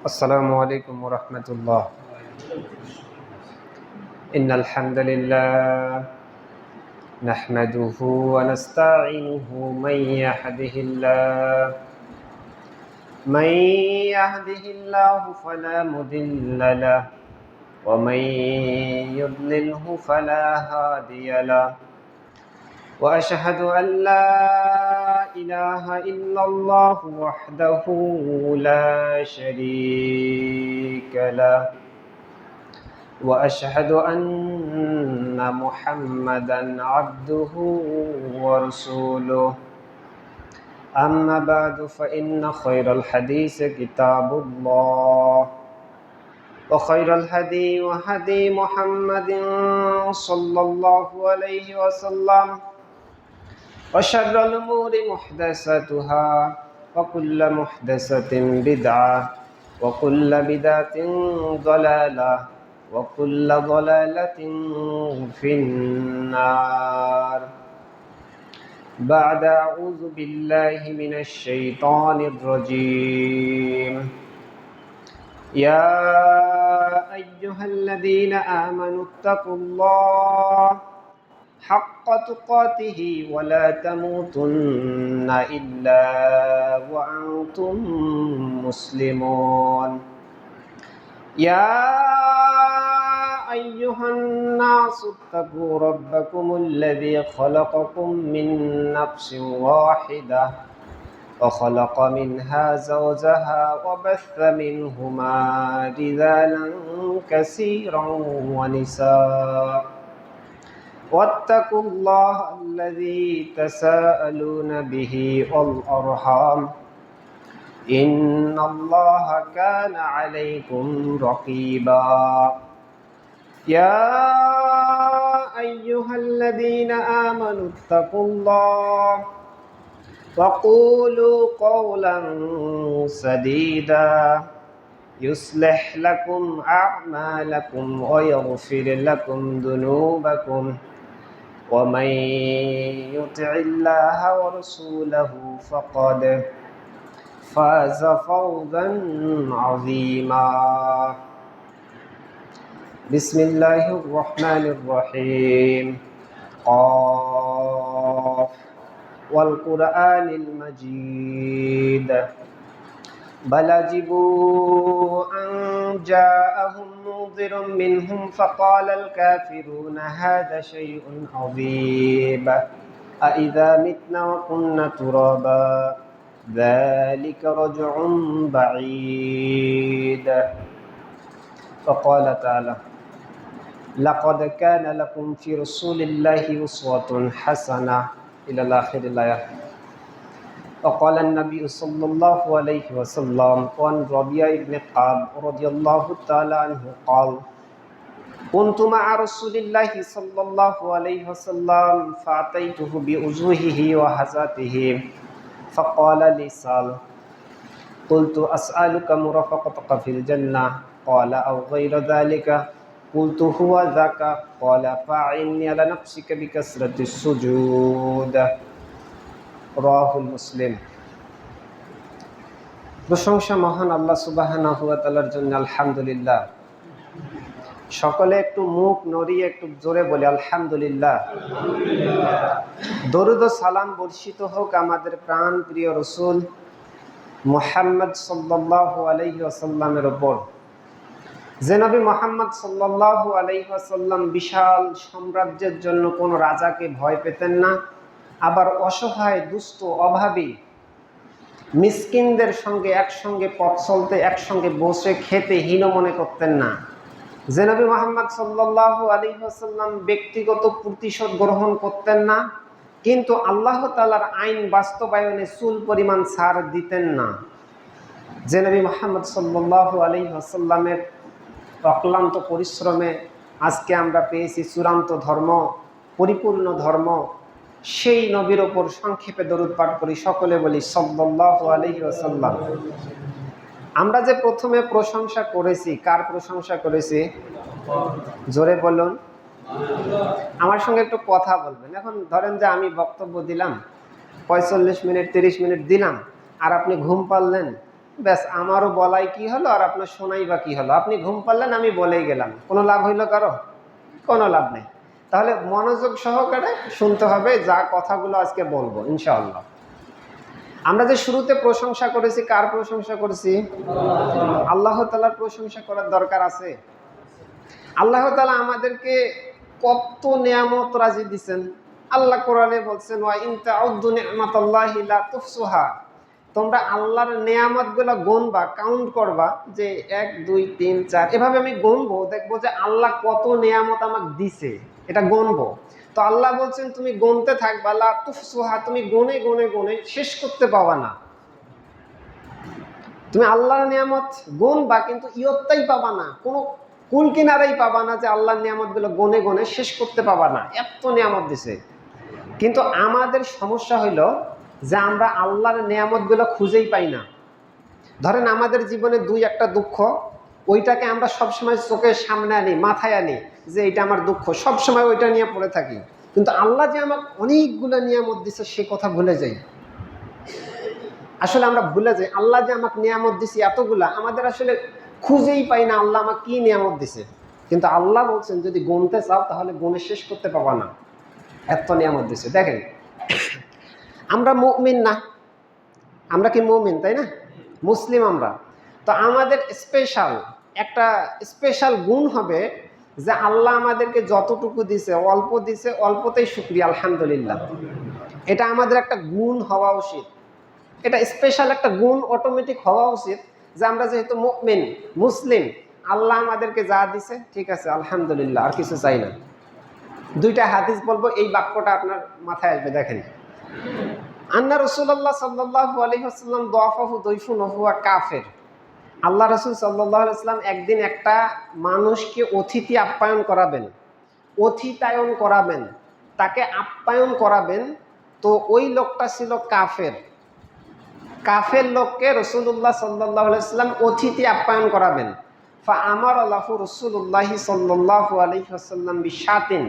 السلام عليكم ورحمة الله. إن الحمد لله نحمده ونستعينه من يهده الله فلا مضل له ومن يضلله فلا هادي له وأشهد أن لا إله إلا الله وحده لا شريك له وأشهد أن محمدا عبده ورسوله. أما بعد فإن خير الحديث كتاب الله وخير الهدي هدي محمد صلى الله عليه وسلم وشر الأمور محدثاتها وكل محدثة بدعة وكل بدعة ضلالة وكل ضلالة في النار. بعد أعوذ بالله من الشيطان الرجيم. يا أيها الذين آمنوا اتقوا الله حق تقاته ولا تموتن إلا وأنتم مسلمون. يا أيها الناس اتقوا ربكم الذي خلقكم من نفس واحدة وخلق منها زوجها وبث منهما رجالا كثيرا ونساء واتقوا الله الذي تساءلون به والأرحام إن الله كان عليكم رقيبا. يا أيها الذين آمنوا اتقوا الله وقولوا قولا سديدا يصلح لكم أعمالكم ويغفر لكم ذنوبكم ومن يطع الله ورسوله فقد فاز فوزا عظيما. بسم الله الرحمن الرحيم. قاف والقرآن المجيد بل عجبوا أن جاءهم منذر منهم فقال الكافرون هذا شيء عظيم أإذا متنا وكنا ترابا ذلك رجع بعيد. فقال تعالى لقد كان لكم في رسول الله أسوة حسنة إلى آخر الآية. وقال النبي صلى الله عليه وسلم وعن ربيعة بن كعب رضي الله تعالى عنه قال كنت مع رسول الله صلى الله عليه وسلم فأتيته بوجوهه وهزاته فقال لي سال قلت أسألك مرافقتك في الجنة قال أو غير ذلك قلت هو ذاك قال فأعني على نفسك بكثرة السجود. রাহুল মুসলিম। প্রশংসা মহান আল্লাহ সুবহানাহু ওয়া তাআলার জন্য। আলহামদুলিল্লাহ। সকলে একটু মুখ নড়িয়ে একটু জোরে বলি আলহামদুলিল্লাহ। দরুদ ও সালাম বর্ষিত হোক আমাদের প্রাণ প্রিয় রাসূল মুহাম্মদ সাল্লাল্লাহু আলাইহি ওয়াসাল্লামের উপর। যে নবী মুহাম্মদ সাল্লাল্লাহু আলাইহি ওয়াসাল্লাম বিশাল সাম্রাজ্যের জন্য কোনো রাজাকে ভয় পেতেন না, আবার অসহায় দুস্থ অভাবী মিসকিনদের সঙ্গে একসঙ্গে পথ চলতে একসঙ্গে বসে খেতে হীন মনে করতেন না। যে নবী মুহাম্মদ সাল্লাল্লাহু আলাইহি ওয়াসাল্লাম ব্যক্তিগত প্রতিশোধ গ্রহণ করতেন না, কিন্তু আল্লাহ তাআলার আইন বাস্তবায়নে চুল পরিমাণ ছাড় দিতেন না। যে নবী মুহাম্মদ সাল্লাল্লাহু আলাইহি ওয়াসাল্লামের অক্লান্ত পরিশ্রমে আজকে আমরা পেয়েছি চূড়ান্ত ধর্ম, পরিপূর্ণ ধর্ম। সেই নবীর ওপর সংক্ষেপে দরুদ পাঠ করি, সকলে বলি সাল্লাল্লাহু আলাইহি ওয়াসাল্লাম। আমরা যে প্রথমে প্রশংসা করেছি, কার প্রশংসা করেছি? জোরে বলুন। আমার সঙ্গে একটু কথা বলবেন। এখন ধরেন যে আমি বক্তব্য দিলাম, 45 মিনিট 30 মিনিট দিলাম, আর আপনি ঘুম পারলেন, ব্যাস আমারও বলাই কি হলো আর আপনার শোনাই বা কি হলো, আপনি ঘুম পারলেন আমি বলেই গেলাম, কোনো লাভ হইল কারো? কোনো লাভ নেই। তাহলে মনোযোগ সহকারে শুনতে হবে যা কথাগুলো আজকে বলবো ইনশাআল্লাহ। আমরা যে শুরুতে প্রশংসা করেছি, কার প্রশংসা করেছি? আল্লাহ তাআলার প্রশংসা করার দরকার আছে। আল্লাহ তাআলা আমাদেরকে কত নিয়ামত রাজি দিচ্ছেন। আল্লাহ কোরআনে বলছেন, ওয়া ইন তাউদ্দু নি'মাতাল্লাহি লা তুহসুহা, তোমরা আল্লাহর নিয়ামতগুলো গুনবা, কাউন্ট করবা যে 1 2 3 4 এভাবে আমি গুনবো, দেখবো যে আল্লাহ কত নিয়ামত আমাকে দিছে, এটা গুনবো। তো আল্লাহ বলছেন তুমি গুনতে থাকবা, লা তুহসুহা, তুমি গুনে গুনে গুনে শেষ করতে পাবা না। তুমি আল্লাহর নিয়ামত গুনবা কিন্তু ইয়ত্তাই পাবা না, কোনো কুল কিনারাই পাবা না যে আল্লাহর নিয়ামতগুলো গনে গনে শেষ করতে পাবা না, এত নিয়ামত দিছে। কিন্তু আমাদের সমস্যা হইল যে আমরা আল্লাহর নিয়ামতগুলো খুঁজেই পাই না। ধরেন আমাদের জীবনে 2-1টা দুঃখ, ওইটাকে আমরা সবসময় চোখের সামনে আনি, মাথায় আনি যে এটা আমার দুঃখ, সবসময় ওইটা নিয়ে পড়ে থাকি। কিন্তু আল্লাহ যে আমাকে অনেকগুলো নিয়ামত দিছে সে কথা ভুলে যাই। আসলে আমরা ভুলে যাই আল্লাহ যে আমাকে নিয়ামত দিছে এতগুলা, আমাদের আসলে খুঁজেই পাই না আল্লাহ আমাকে কি নিয়ামত দিছে। কিন্তু আল্লাহ বলছেন যদি গুনতে চাও তাহলে গুনে শেষ করতে পারবা না, এত নিয়ামত দিছে। দেখেন আমরা মুমিন না, আমরা কি মুমিন তাই না? মুসলিম আমরা। তো আমাদের একটা স্পেশাল গুণ হবে যে আল্লাহ আমাদেরকে যতটুকু দিছে, অল্প দিছে, অল্পতেই শুকরিয়া আলহামদুলিল্লাহ। এটা আমাদের একটা গুণ হওয়া উচিত, এটা স্পেশাল একটা গুণ অটোমেটিক হওয়া উচিত যে আমরা যেহেতু মুমিন মুসলিম, আল্লাহ আমাদেরকে যা দিছে ঠিক আছে আলহামদুলিল্লাহ, আর কিছু চাই না। 2টা হাদিস বলবো, এই বাক্যটা আপনার মাথায় আসবে। দেখেন, আন্না রাসূলুল্লাহ সাল্লাল্লাহু আলাইহি ওয়াসাল্লাম দাফাহু দাইফুন হুয়া কাফির। আল্লাহ রাসূল সাল্লাল্লাহু আলাইহি ওয়াসাল্লাম একদিন একটা মানুষকে অতিথি আপ্যায়ন করাবেন, অতিথায়ন করাবেন, তাকে আপ্যায়ন করাবেন। তো ওই লোকটা ছিল কাফের। কাফের লোককে রাসূলুল্লাহ সাল্লাল্লাহু আলাইহি ওয়াসাল্লাম অতিথি আপ্যায়ন করাবেন। ফাআমারা লাহু রাসূলুল্লাহ সাল্লাল্লাহু আলাইহি ওয়াসাল্লাম বিশাতিন,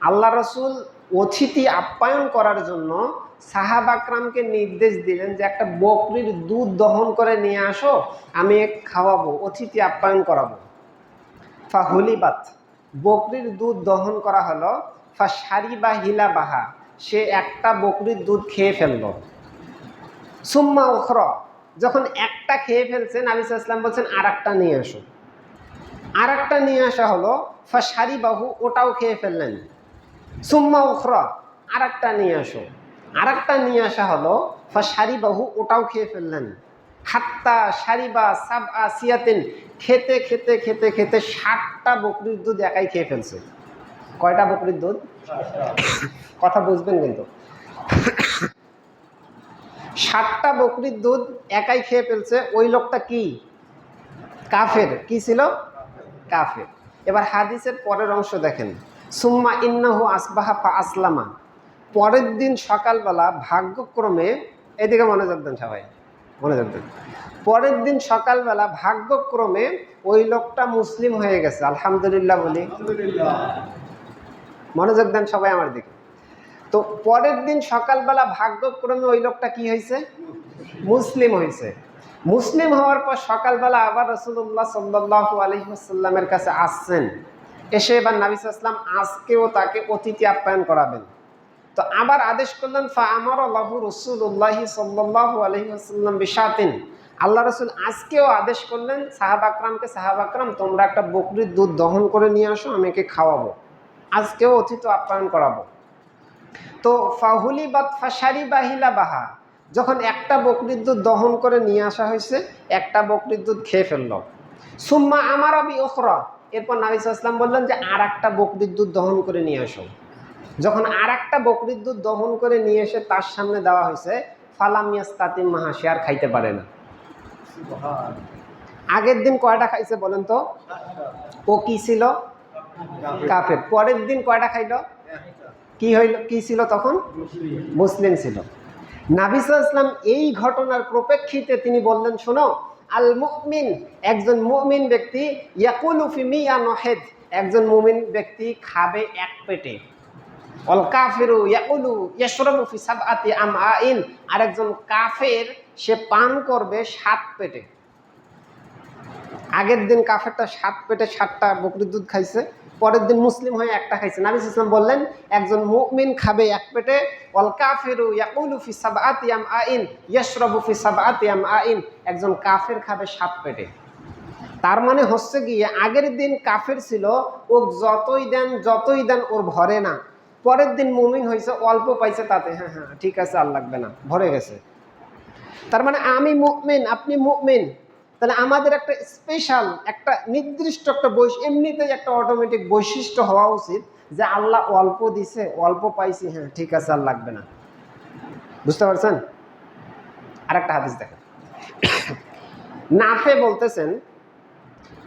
আল্লাহ রাসূল অতিথি আপ্যায়ন করার জন্য সাহাবাকরামকে নির্দেশ দিলেন যে একটা বকরির দুধ দহন করে নিয়ে আসো, আমি খাওয়াবো, অতিথি আপ্যায়ন করাবো। ফাহুলিবাত, বকরির দুধ দহন করা হলো। ফাশারিবা হিলাবাহা, সে একটা বকরির দুধ খেয়ে ফেললো। সুম্মা উখরা, যখন একটা খেয়ে ফেলছে নবী সাল্লাল্লাহু আলাইহি ওয়াসাল্লাম বলছেন আর একটা নিয়ে আসো। আর একটা নিয়ে আসা হলো। ফাশারিবাহু, ওটাও খেয়ে ফেললেন। সুম্মা উখরা, আর একটা নিয়ে আসো। আর একটা নিয়ে আসা হলো। ফাশারিবাহু, ওটাও খেয়ে ফেললেন। হাত্তা শারিবা সাবআ সিয়াতিন, খেতে খেতে খেতে খেতে 60টা বকরির দুধ একাই খেয়ে ফেলছে। কয়টা বকরির দুধ? কথা বুঝবেন কিন্তু। 60টা বকরির দুধ একাই খেয়ে ফেলছে। ওই লোকটা কি? কাফের। কি ছিল? কাফের। এবার হাদিসের পরের অংশ দেখেন, সুম্মা ইন্নাহু আসবাহা ফা আসলামা, পরের দিন সকালবেলা ভাগ্যক্রমে, এদিকে মনোযোগ দেন সবাই, মনোযোগ দেন, পরের দিন সকালবেলা ভাগ্যক্রমে ওই লোকটা মুসলিম হয়ে গেছে। আলহামদুলিল্লাহ বলি, মনোযোগ দেন সবাই আমার দিকে। তো পরের দিন সকালবেলা ভাগ্যক্রমে ওই লোকটা কি হয়েছে? মুসলিম হয়েছে। মুসলিম হওয়ার পর সকালবেলা আবার রাসূলুল্লাহ সাল্লাল্লাহু আলাইহি ওয়াসাল্লামের কাছে আসছেন। এসে এবার নবী সাল্লাল্লাহু আলাইহি ওয়াসাল্লাম আজকেও তাকে অতিথি আপ্যায়ন করাবেন। তো আবার আদেশ করলেন, ফাআমারা লাহু রাসূলুল্লাহ সাল্লাল্লাহু আলাইহি ওয়াসাল্লাম বিশাতিন, আল্লাহ রাসূল আজকেও আদেশ করলেন সাহাবাকরামকে, সাহাবাকরাম তোমরা একটা বকরির দুধ দহন করে নিয়ে আসো, আমি একে খাওয়াবো, আজকেও অতিথি আপ্যায়ন করাবো। তো ফাহুলিবাত ফাশারিবা হিলাবাহা, যখন একটা বকরির দুধ দহন করে নিয়ে আসা হয়েছে, একটা বকরির দুধ খেয়ে ফেললো। সুম্মা আমারা বি উখরা, এরপর নবী সাল্লাল্লাহু আলাইহি ওয়াসাল্লাম বললেন যে আর একটা বকরির দুধ দহন করে নিয়ে আসো। যখন আর একটা বকরির দুধ দহন করে নিয়ে এসে তার সামনে দেওয়া হয়েছে, ফালাম ইয়াস্তাতিম মাহা, সে আর খাইতে পারে না। আগের দিন কয়টা খাইছে বলেন তো? ও কি ছিল? কাফের। পরের দিন কয়টা খাইল? কি হইল? কি ছিল তখন? মুসলিম ছিল। নবী সাল্লাল্লাহু আলাইহি ওয়াসাল্লাম এই ঘটনার প্রপেক্ষিতে তিনি বললেন, শোনো, আল মুমিন, একজন মুমিন ব্যক্তি, ইয়াকুলু ফি মিয়ান ওয়াহিদ, একজন মুমিন ব্যক্তি খাবে এক পেটে। অল কাফিরু ইয়াকুলু ইয়াশরাবু ফি সাবআতি আমআইন, আরেকজন কাফের সে পান করবে 7 পেটে। আগের দিন কাফেরটা 7 পেটে 7টা বকরির দুধ খাইছে, পরের দিন মুসলিম হয়ে একটা খাইছে। নবী সাল্লাল্লাহু আলাইহি ওয়াসাল্লাম বললেন একজন মুমিন খাবে এক পেটে, ওয়াল কাফিরু ইয়াকুলু ফি সাবআতি আমআইন ইয়াশরাবু ফি সাবআতি আমআইন, একজন কাফের খাবে 7 পেটে। তার মানে হচ্ছে গিয়ে আগের দিন কাফের ছিল, ও যতই দেন ওর ভরে না। পরের দিন মুমিন হয়েছে, অল্প পাইছে, তাতে হ্যাঁ হ্যাঁ ঠিক আছে আর লাগবে না, ভরে গেছে। তার মানে আমি মুমিন, আপনি মুমিন, তাহলে আমাদের একটা স্পেশাল একটা নির্দিষ্ট একটা এমনিতেই একটা অটোমেটিক বৈশিষ্ট্য হওয়া উচিত যে আল্লাহ অল্প দিছে, অল্প পাইছি, হ্যাঁ ঠিক আছে আর লাগবে না। বুঝতে পারছেন? আরেকটা হাদিস দেখেন, নাফে বলতেছেন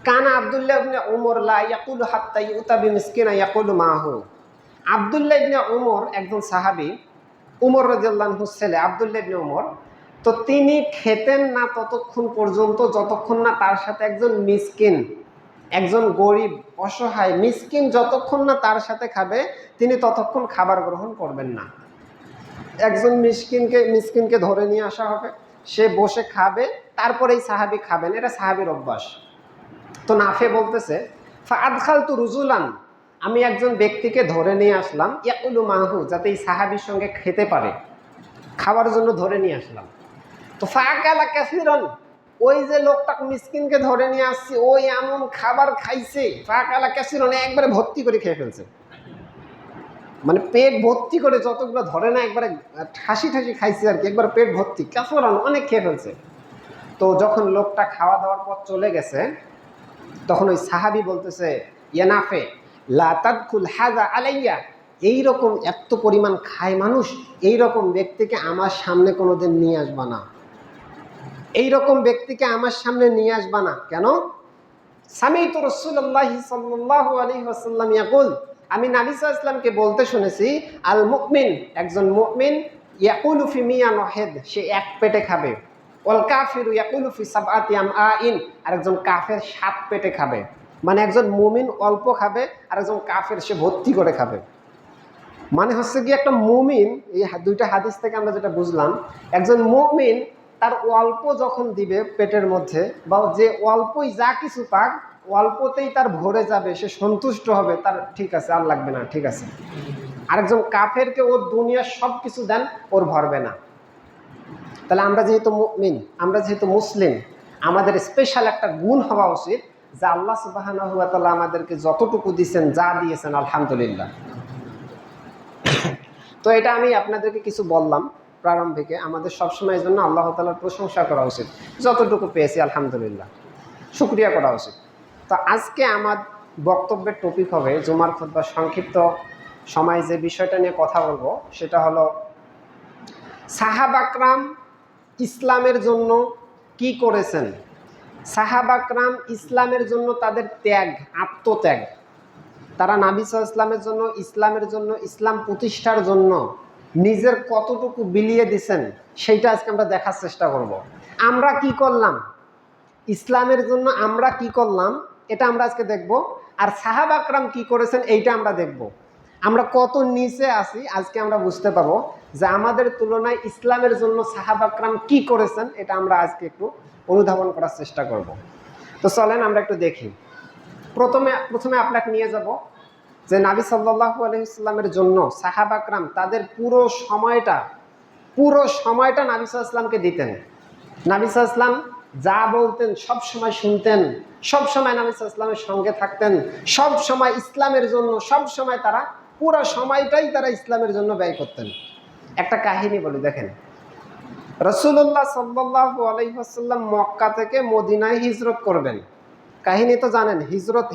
কানা আব্দুল্লাহ ইবনে উমর লা ইয়াকুলু হাত্তা ইউতা বিমিসকিনা ইয়াকুলু মাহু। আব্দুল্লাহ ইবনে উমর একজন সাহাবী, উমর রাদিয়াল্লাহু আনহু ছেলে আব্দুল্লাহ ইবনে উমর, তো তিনি খেতেন না ততক্ষণ পর্যন্ত যতক্ষণ না তার সাথে একজন মিসকিন, একজন গরিব অসহায় মিসকিন যতক্ষণ না তার সাথে খাবে তিনি ততক্ষণ খাবার গ্রহণ করবেন না। একজন মিসকিনকে ধরে নিয়ে আসা হবে, সে বসে খাবে, তারপরেই সাহাবী খাবেন, এটা সাহাবীর অভ্যাস। তো নাফে বলতেছে ফাআদখালতু রুজুলান, আমি একজন ব্যক্তিকে ধরে নিয়ে আসলাম, ইয়াকুলু মাহু, যাতে এই সাহাবীর সঙ্গে খেতে পারে, খাওয়ার জন্য ধরে নিয়ে আসলাম। তো ফাআকালা কাসীরান, ওই যে লোকটা মিসকিনকে ধরে নিয়ে আসছি ওই এমন খাবার খাইছে, ফাআকালা কাসীরান, একবারে ভর্তি করে খেয়ে ফেলছে, মানে পেট ভর্তি করে, যতগুলো ধরে না একবারে ঠাসি খাইছে আর কি, একবার পেট ভর্তি, কাসীরান অনেক খেয়ে ফেলছে। তো যখন লোকটা খাওয়া দাওয়ার পর চলে গেছে, তখন ওই সাহাবী বলতেছে ইয়া নাফে লা তাদখুল হাযা আলাইয়া, এইরকম এত পরিমাণ খায় মানুষ, এইরকম ব্যক্তিকে আমার সামনে কোনোদিন নিয়ে আসবা না, এইরকম ব্যক্তিকে আমার সামনে নিয়ে আসবা না। কেন? সামি'তু রাসূলুল্লাহ সাল্লাল্লাহু আলাইহি ওয়াসাল্লাম ইয়াকুল, আমি নবী সাল্লাল্লাহু আলাইহি ওয়াসাল্লামকে বলতে শুনেছি, আল মুমিন, একজন মুমিন, ইয়াকুলু ফি মিয়ান ওয়াহিদ, সে এক পেটে খাবে, ওয়াল কাফিরু ইয়াকুলু ফি সাবআতি আমআইন, আর একজন কাফের 7 পেটে খাবে। মানে একজন মুমিন অল্প খাবে আর একজন কাফের সে ভর্তি করে খাবে। মানে হচ্ছে কি একটা মুমিন, এই দুইটা হাদিস থেকে আমরা যেটা বুঝলাম, একজন মুমিন তার অল্প যখন দিবে পেটের মধ্যে, বা যে অল্পই যা কিছু পাক অল্পতেই তার ভরে যাবে, সে সন্তুষ্ট হবে, তার ঠিক আছে আর লাগবে না, ঠিক আছে। আরেকজন কাফেরকে ওর দুনিয়ার সব কিছু দেন, ওর ভরবে না। তাহলে আমরা যেহেতু মুমিন, আমরা যেহেতু মুসলিম, আমাদের স্পেশাল একটা গুণ হওয়া উচিত যে আল্লাহ সুবহানাহু ওয়া তাআলা আমাদেরকে যতটুকু দিয়েছেন, যা দিয়েছেন আলহামদুলিল্লাহ। তো এটা আমি আপনাদেরকে কিছু বললাম প্রারম্ভিকে, আমাদের সবসময় জন্য আল্লাহ তাআলার প্রশংসা করা উচিত, যতটুকু পেয়েছি আলহামদুলিল্লাহ, শুকরিয়া করা উচিত। তো আজকে আমার বক্তব্যের টপিক হবে, জুমার খুতবা সংক্ষিপ্ত সময় যে বিষয়টা নিয়ে কথা বলবো সেটা হলো সাহাবা کرام ইসলামের জন্য কি করেছেন। সাহাবা کرام ইসলামের জন্য তাদের ত্যাগ, আত্মত্যাগ, তারা নবী সাল্লাল্লাহু আলাইহি ওয়াসাল্লামের জন্য, ইসলামের জন্য, ইসলাম প্রতিষ্ঠার জন্য নিজের কতটুকু বিলিয়ে দিয়েছেন সেইটা আজকে আমরা দেখার চেষ্টা করব। আমরা কি করলাম ইসলামের জন্য, আমরা কি করলাম এটা আমরা আজকে দেখব, আর সাহাবা کرام কি করেছেন এইটা আমরা দেখব। আমরা কত নিচে আছি আজকে আমরা বুঝতে পারবো যে আমাদের তুলনায় ইসলামের জন্য সাহাবা کرام কি করেছেন, এটা আমরা আজকে একটু অনুধাবন করার চেষ্টা করব। তো চলেন আমরা একটু দেখি। প্রথমে আপনাকে নিয়ে যাব যে নবী সাল্লাল্লাহু আলাইহি ওয়াসাল্লামের জন্য সাহাবা کرام তাদের পুরো সময়টা নবী সাল্লাল্লাহু আলাইহি ওয়াসাল্লামকে দিতেন। নবী সাল্লাল্লাহু আলাইহি ওয়াসাল্লাম যা বলতেন সব সময় শুনতেন, সব সময় নবী সাল্লাল্লাহু আলাইহি ওয়াসাল্লামের সঙ্গে থাকতেন, সব সময় ইসলামের জন্য, সব সময় তারা পুরো সময়টাই তারা ইসলামের জন্য ব্যয় করতেন। একটা কাহিনী বলি, দেখেন, রাসূলুল্লাহ সাল্লাল্লাহু আলাইহি ওয়াসাল্লাম মক্কা থেকে মদিনায় হিজরত করবেন। কাহিনী তো জানেন, হিজরত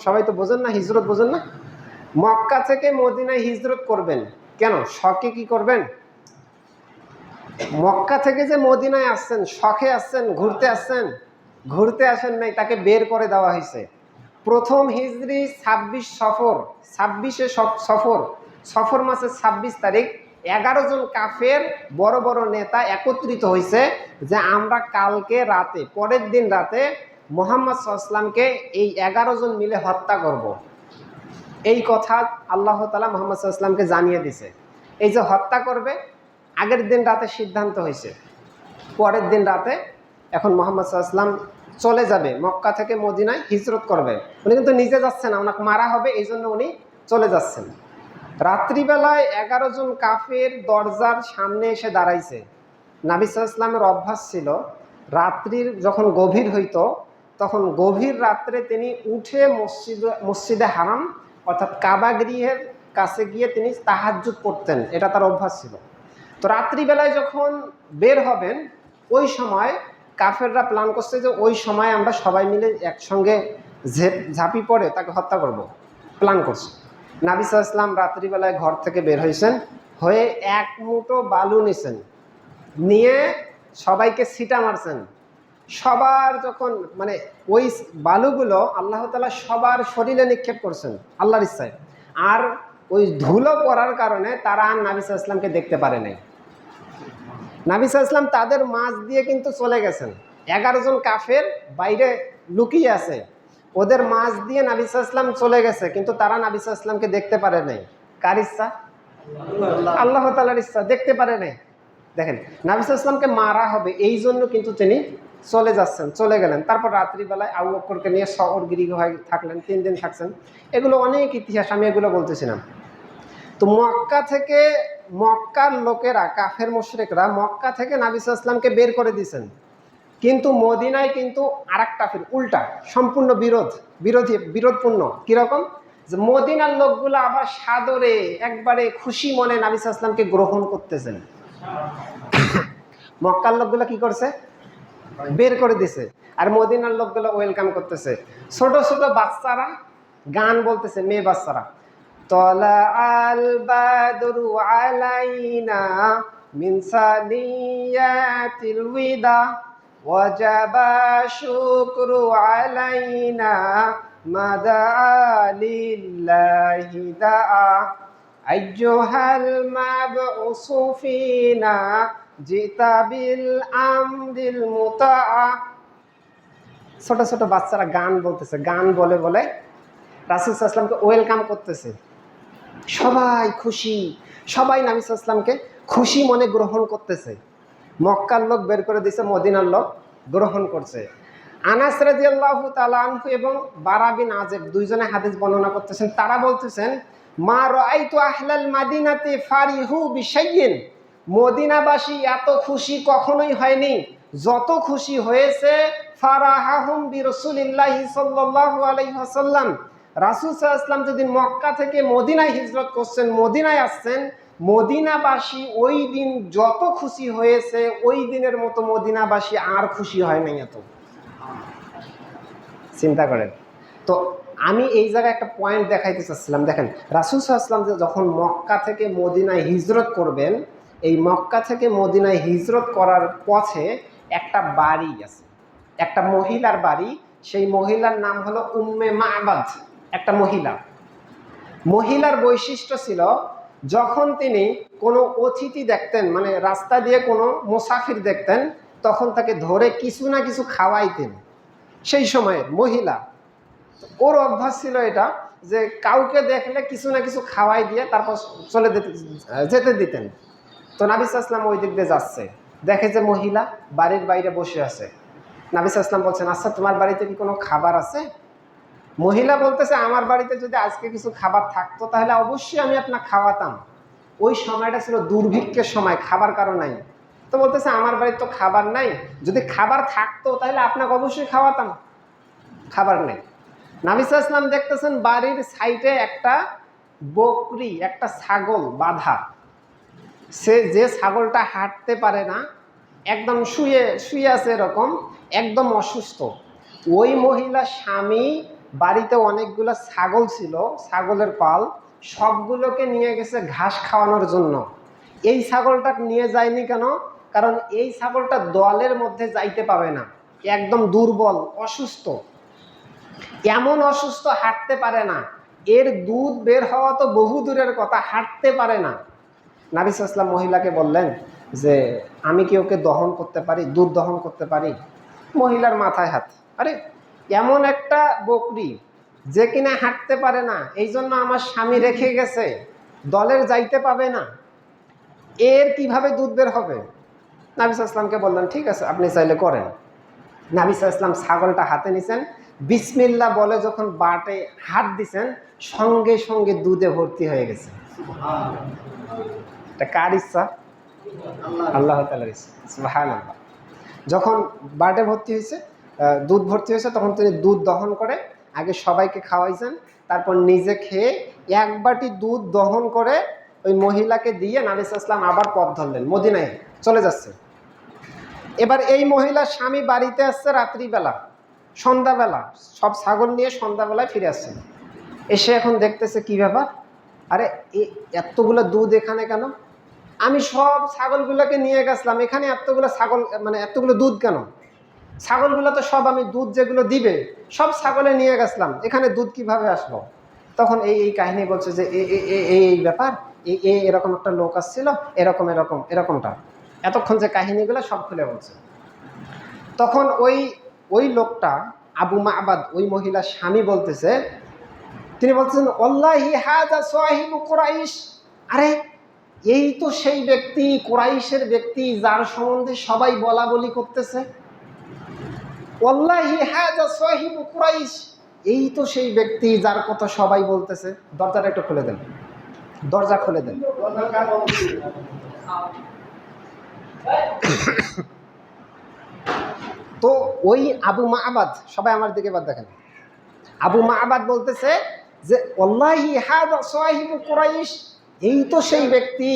সবাই তো বোঝেন না, হিজরত বোঝেন না? মক্কা থেকে মদিনায় হিজরত করবেন কেন? শখে কি করবেন? মক্কা থেকে যে মদিনায় আসছেন, শখে আসছেন, ঘুরতে আসেন নাই, তাকে বের করে দেওয়া হয়েছে। প্রথম হিজরি 26 সফর মাসের 26 তারিখ 11 জন কাফের বড় বড় নেতা একত্রিত হয়েছে যে আমরা কালকে রাতে, পরের দিন রাতে মুহাম্মদ সাল্লাল্লাহু আলাইহি ওয়াসাল্লামকে এই 11 জন মিলে হত্যা করব। এই কথা আল্লাহ তাআলা মুহাম্মদ সাল্লাল্লাহু আলাইহি ওয়াসাল্লামকে জানিয়ে দিয়েছে। এই যে হত্যা করবে, আগের দিন রাতে সিদ্ধান্ত হয়েছে, পরের দিন রাতে এখন মুহাম্মদ সাল্লাল্লাহু আলাইহি ওয়াসাল্লাম চলে যাবে, মক্কা থেকে মদিনায় হিজরত করবে। উনি কিন্তু নিজে যাচ্ছেন না, ওনাকে মারা হবে, এই জন্য উনি চলে যাচ্ছেন। রাত্রিবেলায় 11 জন কাফের দরজার সামনে এসে দাঁড়াইছে। নবী সাল্লাল্লাহু আলাইহি ওয়াসাল্লামের অভ্যাস ছিল রাত্রির যখন গভীর হইতো তখন গভীর রাত্রে তিনি উঠে মসজিদে হারাম অর্থাৎ কাবা গৃহের কাছে গিয়ে তিনি তাহাজ্জুদ পড়তেন, এটা তার অভ্যাস ছিল। তো রাত্রিবেলায় যখন বের হবেন ওই সময় কাফেররা প্ল্যান করছে যে ওই সময় আমরা সবাই মিলে একসঙ্গে ঝাঁপি পড়ে তাকে হত্যা করব, প্ল্যান করছে। নবী সাল্লাল্লাহু আলাইহি ওয়াসাল্লাম রাত্রিবেলায় ঘর থেকে বের হয়েছেন, হয়ে এক মুঠো বালু নিছেন, নিয়ে সবাইকে ছিটা মারছেন। সবার যখন মানে ওই বালুগুলো আল্লাহ তাআলা সবার শরীরে নিক্ষেপ করছেন আল্লাহর ইচ্ছায়, আর ওই ধুলো পড়ার কারণে তারা আর নবী সাল্লাল্লাহু আলাইহি ওয়াসাল্লামকে দেখতে পারে নাই। নবী সাল্লাল্লাহু আলাইহি ওয়াসাল্লাম তাদের মাঝ দিয়ে কিন্তু চলে গেছেন। 11 জন কাফের বাইরে লুকিয়ে আছে, ওদের মাঝ দিয়ে নবী সাল্লাল্লাহু আলাইহি ওয়াসাল্লাম চলে গেছে, কিন্তু তারা নবী সাল্লাল্লাহু আলাইহি ওয়াসাল্লামকে দেখতে পারে নাই। কার ইচ্ছা? আল্লাহ তাআলার ইচ্ছা, দেখতে পারে নাই। দেখেন, নবী সাল্লাল্লাহু আলাইহি ওয়াসাল্লামকে মারা হবে এই জন্য কিন্তু তিনি চলে যাচ্ছেন, চলে গেলেন। তারপর রাত্রিবেলায় আবু বকরকে নিয়ে শহর গৃহ হয়ে থাকলেন, 3 দিন থাকছেন। এগুলো অনেক ইতিহাস, আমি এগুলো বলতেছিলাম। তো মক্কা থেকে মক্কার লোকেরা কাফের মুশরিকরা মক্কা থেকে নবী সাল্লাল্লাহু আলাইহি ওয়াসাল্লামকে বের করে দিয়েছেন, কিন্তু মদিনায় কিন্তু আরেকটা ফির উল্টা, সম্পূর্ণ বিরোধপূর্ণ। কিরকম? যে মদিনার লোকগুলো আবার সাদরে একবারে খুশি মনে নবী সাল্লাল্লাহু আলাইহি ওয়াসাল্লামকে গ্রহণ করতেছেন। মক্কার লোকগুলো কি করছে? বের করে দিছে। আর মদিনার লোকগুলো ওয়েলকাম করতেছে। ছোট ছোট বাচ্চারা গান বলতেছে, মেয়ে বাচ্চারা, তলা আল বাদরু আলাইনা মিন সানিয়াতিল ওয়াদা ওয়াজাবা শুকরু আলাইনা মাদা লিল্লাহি দাআ আইয়ুহাল মাবউসু ফিনা জিতা বিল আমদিল মুতাআ। ছোট ছোট বাচ্চারা গান বলতেছে, গান বলে বলে রাসূল সাল্লাল্লাহু আলাইহি ওয়াসাল্লামকে ওয়েলকাম করতেছে। সবাই খুশি, সবাই নবী সাল্লাল্লাহু আলাইহি ওয়াসাল্লামকে খুশি মনে গ্রহণ করতেছে। মক্কার লোক বের করে দিয়েছে, মদিনার লোক গ্রহণ করছে। আনাস রাদিয়াল্লাহু তাআলা আনহু এবং বারা বিন আযিব দুইজনে হাদিস বর্ণনা করতেছেন। তারা বলতেছেন, মা রাআইতু আহলাল মাদিনাতি ফারিহু বিশাইইন, মদিনাবাসী এত খুশি কখনোই হয়নি যত খুশি হয়েছে ফারাহাহুম বিরাসূলিল্লাহি সাল্লাল্লাহু আলাইহি ওয়াসাল্লাম। রাসূল সাল্লাল্লাহু আলাইহি ওয়াসাল্লাম যেদিন মক্কা থেকে মদিনায় হিজরত করছেন, মদিনায় আসছেন, মদিনাবাসী ওই দিন যত খুশি হয়েছে ওই দিনের মতো মদিনাবাসী আর খুশি হয় নাই এত। চিন্তা করেন তো। আমি এই জায়গায় একটা পয়েন্ট দেখাইতে চাচ্ছিলাম। দেখেন, রাসূল সাল্লাল্লাহু আলাইহি ওয়াসাল্লাম যখন মক্কা থেকে মদিনায় হিজরত করবেন, এই মক্কা থেকে মদিনায় হিজরত করার পথে একটা বাড়ি আছে, একটা মহিলার বাড়ি। সেই মহিলার নাম হলো উম্মে মা'বাদ। একটা মহিলার বৈশিষ্ট্য ছিল, যখন তিনি কোনো অতিথি দেখতেন, মানে রাস্তা দিয়ে কোনো মুসাফির দেখতেন, তখন তাকে ধরে কিছু না কিছু খাওয়াইতেন। সেই সময়ে মহিলা, ওর অভ্যাস ছিল এটা যে কাউকে দেখলে কিছু না কিছু খাওয়াই দিয়ে তারপর যেতে দিতেন। তো নবী সাল্লাল্লাহু আলাইহি ওয়াসাল্লাম ওই দিক দিয়ে যাচ্ছে, দেখে যে মহিলা বাড়ির বাইরে বসে আছে। নবী সাল্লাল্লাহু আলাইহি ওয়াসাল্লাম বলছেন, আচ্ছা তোমার বাড়িতে কি কোনো খাবার আছে? মহিলা বলতেছে, আমার বাড়িতে যদি আজকে কিছু খাবার থাকতো তাহলে অবশ্যই আমি আপনাকে খাওয়াতাম। ওই সময়টা ছিল দুর্ভিক্ষের সময়, খাবার কারো নাই। তো বলতেছে, আমার বাড়িতে তো খাবার নাই, যদি খাবার থাকতো তাহলে আপনাকে অবশ্যই খাওয়াতাম, খাবার নেই। নবী সাল্লাল্লাহু আলাইহি ওয়াসাল্লাম দেখতেছেন বাড়ির সাইডে একটা বকরি, একটা ছাগল বাঁধা। যে ছাগলটা হাঁটতে পারে না, একদম শুয়ে আছে, এরকম একদম অসুস্থ। ওই মহিলার স্বামী বাড়িতে অনেকগুলো ছাগল ছিল, ছাগলের পাল, সবগুলোকে নিয়ে গেছে ঘাস খাওয়ানোর জন্য। এই ছাগলটা নিয়ে যায়নি কেন? কারণ এই ছাগলটা দলের মধ্যে যাইতে পাবে না, একদম দুর্বল অসুস্থ, এমন অসুস্থ হাঁটতে পারে না, এর দুধ বের হওয়া তো বহু দূরের কথা, হাঁটতে পারে না। নবী সাল্লাল্লাহু আলাইহি ওয়াসাল্লাম মহিলাকে বললেন যে, আমি কি ওকে দহন করতে পারি, দুধ দহন করতে পারি? মহিলার মাথায় হাত, আরে এমন একটা বকরি যে কিনা হাঁটতে পারে না, এই জন্য আমার স্বামী রেখে গেছে, দলের যাইতে পাবে না, এর কিভাবে দুধ বের হবে? নবী সাল্লাল্লাহু আলাইহি ওয়াসাল্লামকে বললেন, ঠিক আছে আপনি চাইলে করেন। নবী সাল্লাল্লাহু আলাইহি ওয়াসাল্লাম ছাগলটা হাতে নিছেন, বিসমিল্লাহ বলে যখন বাটে হাত দিছেন, সঙ্গে সঙ্গে দুধে ভর্তি হয়ে গেছে। এটা কার ইচ্ছা? আল্লাহ তাআলার ইচ্ছা। সুবহানাল্লাহ। যখন বাটে ভর্তি হয়েছে, দুধ ভর্তি হয়েছে, তখন তিনি দুধ দহন করে আগে সবাইকে খাওয়াইছেন, তারপর নিজে খেয়ে এক বাটি দুধ দহন করে ওই মহিলাকে দিয়ে নবী সাল্লাল্লাহু আলাইহি ওয়াসাল্লাম আবার পথ ধরলেন, মদিনায় চলে যাচ্ছে। এবার এই মহিলার স্বামী বাড়িতে আসছে রাত্রিবেলা, সন্ধ্যাবেলা, সব ছাগল নিয়ে সন্ধ্যাবেলায় ফিরে আসছে। এসে এখন দেখতেছে কি ব্যাপার, আরে এতগুলো দুধ এখানে কেন? আমি সব ছাগলগুলোকে নিয়ে গেছিলাম, এখানে এতগুলো ছাগল, মানে এতগুলো দুধ কেন? ছাগলগুলো তো সব আমি দুধ যেগুলো দিবে সব ছাগলে নিয়ে গেছিলাম, এখানে দুধ কিভাবে আসলো? তখন এই কাহিনী বলছে যে এই ব্যাপার, এরকম একটা লোক আসছিল, এরকম এরকম এরকমটা, এতক্ষণ যে কাহিনীগুলো সব খুলে বলছে। তখন ওই লোকটা আবু মা'বাদ, ওই মহিলার স্বামী বলতেছে, তিনি বলতেছেন ওয়াল্লাহি হাযা সাহিবু কুরাইশ, আরে এই তো সেই ব্যক্তি, কুরাইশের ব্যক্তি, যার সম্বন্ধে সবাই বলা বলি করতেছে। ওয়াল্লাহি হাযা সাহিবু কুরাইশ, এই তো সেই ব্যক্তি যার কথা সবাই বলতেছে। দরজাটা একটু খুলে দেন, দরজা খুলে দেন। তো ওই আবু মা'বাদ, সবাই আমার দিকে এবার দেখেন, আবু মা'বাদ বলতেছে যে ওয়াল্লাহি হাযা সাহিবু কুরাইশ, এই তো সেই ব্যক্তি।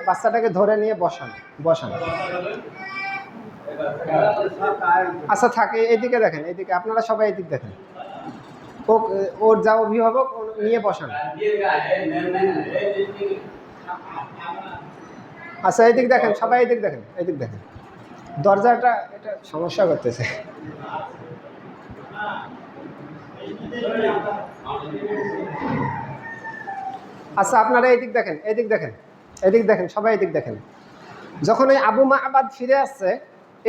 বাচ্চাটাকে ধরে নিয়ে বসান। আচ্ছা থাকে, এদিকে দেখেন, এদিকে আপনারা সবাই এদিকে দেখেন, ওর যা অভিভাবক নিয়ে বসান। আচ্ছা এদিক দেখেন, সবাই এদিক দেখেন, এদিক দেখেন, দরজাটা এটা সমস্যা করতেছে। আচ্ছা আপনারা এদিক দেখেন, এদিক দেখেন, এদিক দেখেন, সবাই এদিক দেখেন। যখন ওই আবু মা'বাদ ফিরে আসছে,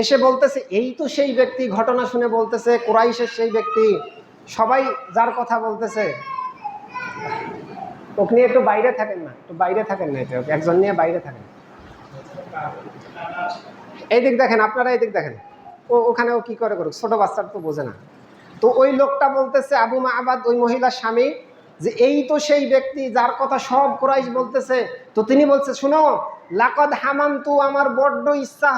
এসে বলতেছে এই তো সেই ব্যক্তি, ঘটনা শুনে বলতেছে কুরাইশের সেই ব্যক্তি, সবাই যার কথা বলতেছে। ওকে নিয়ে একটু বাইরে থাকেন না, একটু বাইরে থাকেন না, এটা একজন নিয়ে বাইরে থাকেন। এইদিক দেখেন, আপনারা এইদিক দেখেন, ওখানে ও কি করে করুক, ছোট বাচ্চার তো বোঝে না। তো ওই লোকটা বলতেছে, আবু মা'বাদ, ওই মহিলার স্বামী, যে এই তো সেই ব্যক্তি যার কথা সব কুরাইশ বলতেছে। তো তিনি বলছে, শুনো, লাকাদ হামামতু, আমার বড্ড ইচ্ছা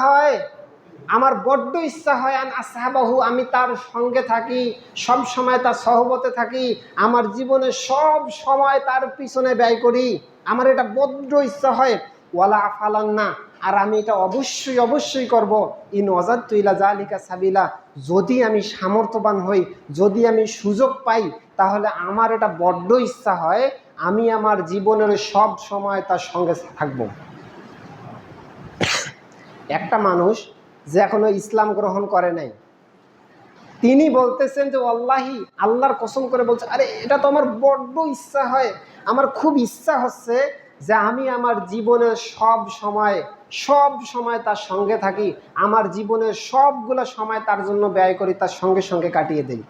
হয়, আন আসহাবাহু, আমি তার সঙ্গে থাকি, সব সময় তার সহবতে থাকি, আমার জীবনে সব সময় তার পিছনে ব্যয় করি, আমার এটা বড্ড ইচ্ছা হয়। ওয়ালা আফালান্না, আর আমি এটা অবশ্যই করব। ইন ওয়াজাদতু ইলা যালিকা সাবিলা, যদি আমি সামর্থ্যবান হই, যদি আমি সুযোগ পাই, তাহলে আমার এটা বড্ড ইচ্ছা হয়, আমি আমার জীবনের সব সময় তার সঙ্গে থাকব। একটা মানুষ যে এখনো ইসলাম গ্রহণ করে নাই, তিনি বলতেছেন যে ওয়াল্লাহি, আল্লাহর কসম করে বলছে, আরে এটা তো আমার বড্ড ইচ্ছা হয়, আমার খুব ইচ্ছা হচ্ছে যে আমি আমার জীবনের সব সময় তার সঙ্গে থাকি, আমার জীবনের সবগুলো সময় তার জন্য ব্যয় করি, তার সঙ্গে কাটিয়ে দিই।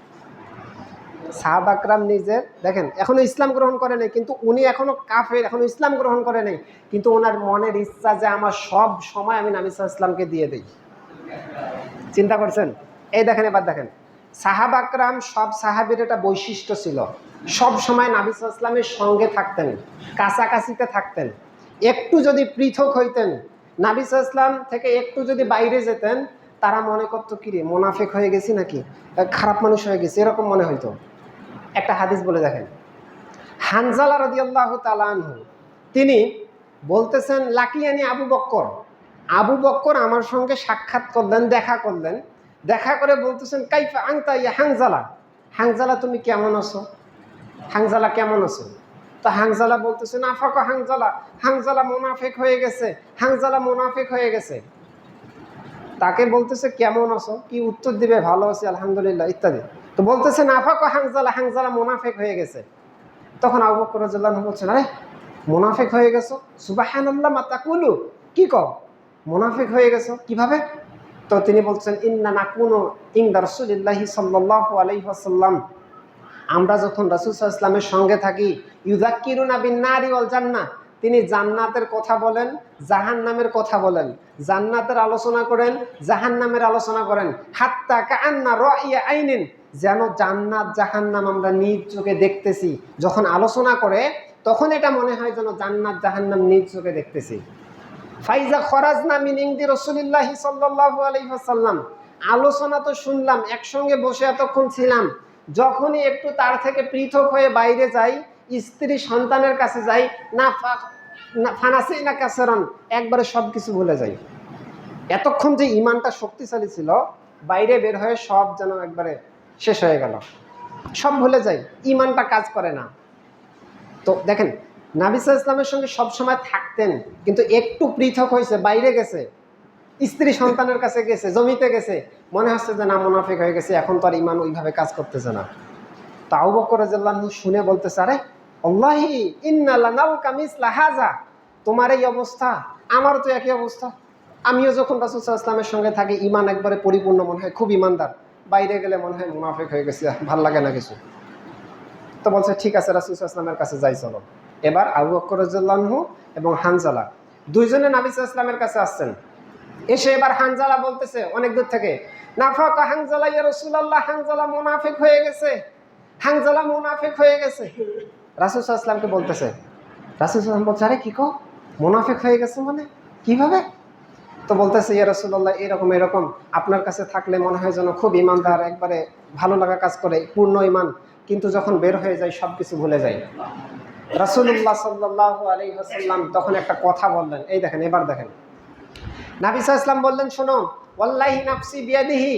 সাহাবা একরাম নিজের দেখেন, এখনো ইসলাম গ্রহণ করে নাই, কিন্তু উনি এখনো কাফের, এখনো ইসলাম গ্রহণ করে নাই, কিন্তু ওনার মনের ইচ্ছা যে আমার সব সময় আমি নবী সাল্লাল্লাহু আলাইহি ওয়াসাল্লামকে দিয়ে দিই। চিন্তা করছেন? এই দেখেন, এবার দেখেন, সাহাবা একরাম, সব সাহাবীর একটা বৈশিষ্ট্য ছিল, সব সময় নবী সাল্লাল্লাহু আলাইহি ওয়াসাল্লামের সঙ্গে থাকতেন, কাছাকাছিতে থাকতেন। একটু যদি পৃথক হইতেন, নবী সাল্লাল্লাহু আলাইহি ওয়াসাল্লাম থেকে একটু যদি বাইরে যেতেন, তারা মনে করতো কি রে, মুনাফিক হয়ে গেছি নাকি, খারাপ মানুষ হয়ে গেছি, এরকম মনে হইতো। একটা হাদিস বলে দেখেন, হানজালা রাদিয়াল্লাহু তাআলা আনহু, তিনি বলতেছেন, লাকিয়ানি আবু বক্কর আমার সঙ্গে সাক্ষাৎ করলেন, দেখা করে বলতেছেন, কাইফা আনতা ইয়া হানজালা, তুমি কেমন আছো? হানজালা কেমন আছো? তো হানজালা বলতেছেন, আফাকা হানজালা মুনাফিক হয়ে গেছে। তাকে বলতেছে কেমন আছো, কি উত্তর দিবে, ভালো আছি আলহামদুলিল্লাহ ইত্যাদি। তো বলতেছে নাফাক হানজালা মুনাফিক হয়ে গেছে। তখন আবু বকর রাদিয়াল্লাহু আনহু বলছেন, আরে মুনাফিক হয়ে গেছো, সুবহানাল্লাহ মা তাকুলু, কি কও, মুনাফিক হয়ে গেছো কিভাবে? তো তিনি বলছেন, ইন্না নাকুনু ইনদা রাসূলিল্লাহি সাল্লাল্লাহু আলাইহি ওয়াসাল্লাম, আমরা যখন রাসূল সাল্লাল্লাহু আলাইহি ওয়াসাল্লামের সঙ্গে থাকি, ইউযাক্কিরুনা বিন নারি ওয়াল জান্নাহ, তিনি জান্নাতের কথা বলেন, জাহান্নামের কথা বলেন, জান্নাতের আলোচনা করেন, জাহান্নামের আলোচনা করেন, হাত্তা কাআন্না রাইয়া আইনিন, যেন জান্নাত জাহান্নাম আমরা নিজ চোখে দেখতেছি। যখন আলোচনা করে তখন এটা মনে হয় যেন জান্নাত জাহান্নাম নিজ চোখে দেখতেছি। ফাইজা খরাজনা মিন ইনদি রাসূলিল্লাহি সাল্লাল্লাহু আলাইহি ওয়াসাল্লাম, আলোচনা তো শুনলাম, একসঙ্গে বসে এতক্ষণ ছিলাম, যখনই একটু তার থেকে পৃথক হয়ে বাইরে যাই, স্ত্রী সন্তানের কাছে যাই, না ফানাসি না কাসেরন, একবারে সব কিছু ভুলে যাই। এতক্ষণ যে ইমানটা শক্তিশালী ছিল, বাইরে বের হয়ে সব যেন একবারে শেষ হয়ে গেল, সব ভুলে যাই, ইমানটা কাজ করে না। তো দেখেন, নবী সাল্লাল্লাহু আলাইহি ওয়াসাল্লামের সঙ্গে সবসময় থাকতেন, কিন্তু একটু পৃথক হয়েছে, বাইরে গেছে, স্ত্রী সন্তানের কাছে গেছে, জমিতে গেছে, মনে হচ্ছে যে না মুনাফিক হয়ে গেছে, এখন তো আর ইমান ওইভাবে কাজ করতেছে না। তো আবু বকর রাদিয়াল্লাহু আনহু শুনে বলতেছে, আরে আল্লাহি ইন্না লানালকা মিসলা হাযা, তোমার এই অবস্থা আমারও তো একই অবস্থা। আমিও যখন রাসূল সাল্লাল্লাহু আলাইহি ওয়াসাল্লামের সঙ্গে থাকি ইমান একবারে পরিপূর্ণ মনে হয়, খুব ইমানদার, বাইরে গেলে মনে হয় মুনাফিক হয়ে গেছে, ভাল লাগে না কিছু। তো বলছে ঠিক আছে, রাসূল সাল্লাল্লাহু আলাইহি ওয়াসাল্লামের কাছে যাই চলো। এবার আবু বকর রাদিয়াল্লাহু আনহু এবং হানজালা দুইজনে নবী সাল্লাল্লাহু আলাইহি ওয়াসাল্লামের কাছে আসছেন। এসে এবার হানজালা বলতেছে অনেক দূর থেকে, নাফাকা হানজালা ইয়া রাসূলুল্লাহ, হানজালা মুনাফিক হয়ে গেছে, হানজালা মুনাফিক হয়ে গেছে। রাসূল সাল্লাল্লাহু আলাইহি ওয়াসাল্লামকে বলতেছে, রাসূল সাল্লাল্লাহু আলাইহি ওয়াসাল্লাম বলছে, আরে কি কও, মুনাফিক হয়ে গেছে মানে কিভাবে? তো বলতেছে, ইয়া রাসূলুল্লাহ এরকম এরকম, আপনার কাছে থাকলে মনে হয় যেন খুব ইমানদার, একবারে ভালো লাগা কাজ করে, পূর্ণ ইমান, কিন্তু যখন বের হয়ে যায় সব কিছু ভুলে যায়। রাসূলুল্লাহ সাল্লাল্লাহু আলাইহি ওয়াসাল্লাম তখন একটা কথা বললেন, এই দেখেন, এবার দেখেন, নবী সাল্লাল্লাহু আলাইহি ওয়াসাল্লাম বললেন, শোনো, ওয়াল্লাহি নাফসি বিয়াদিহি,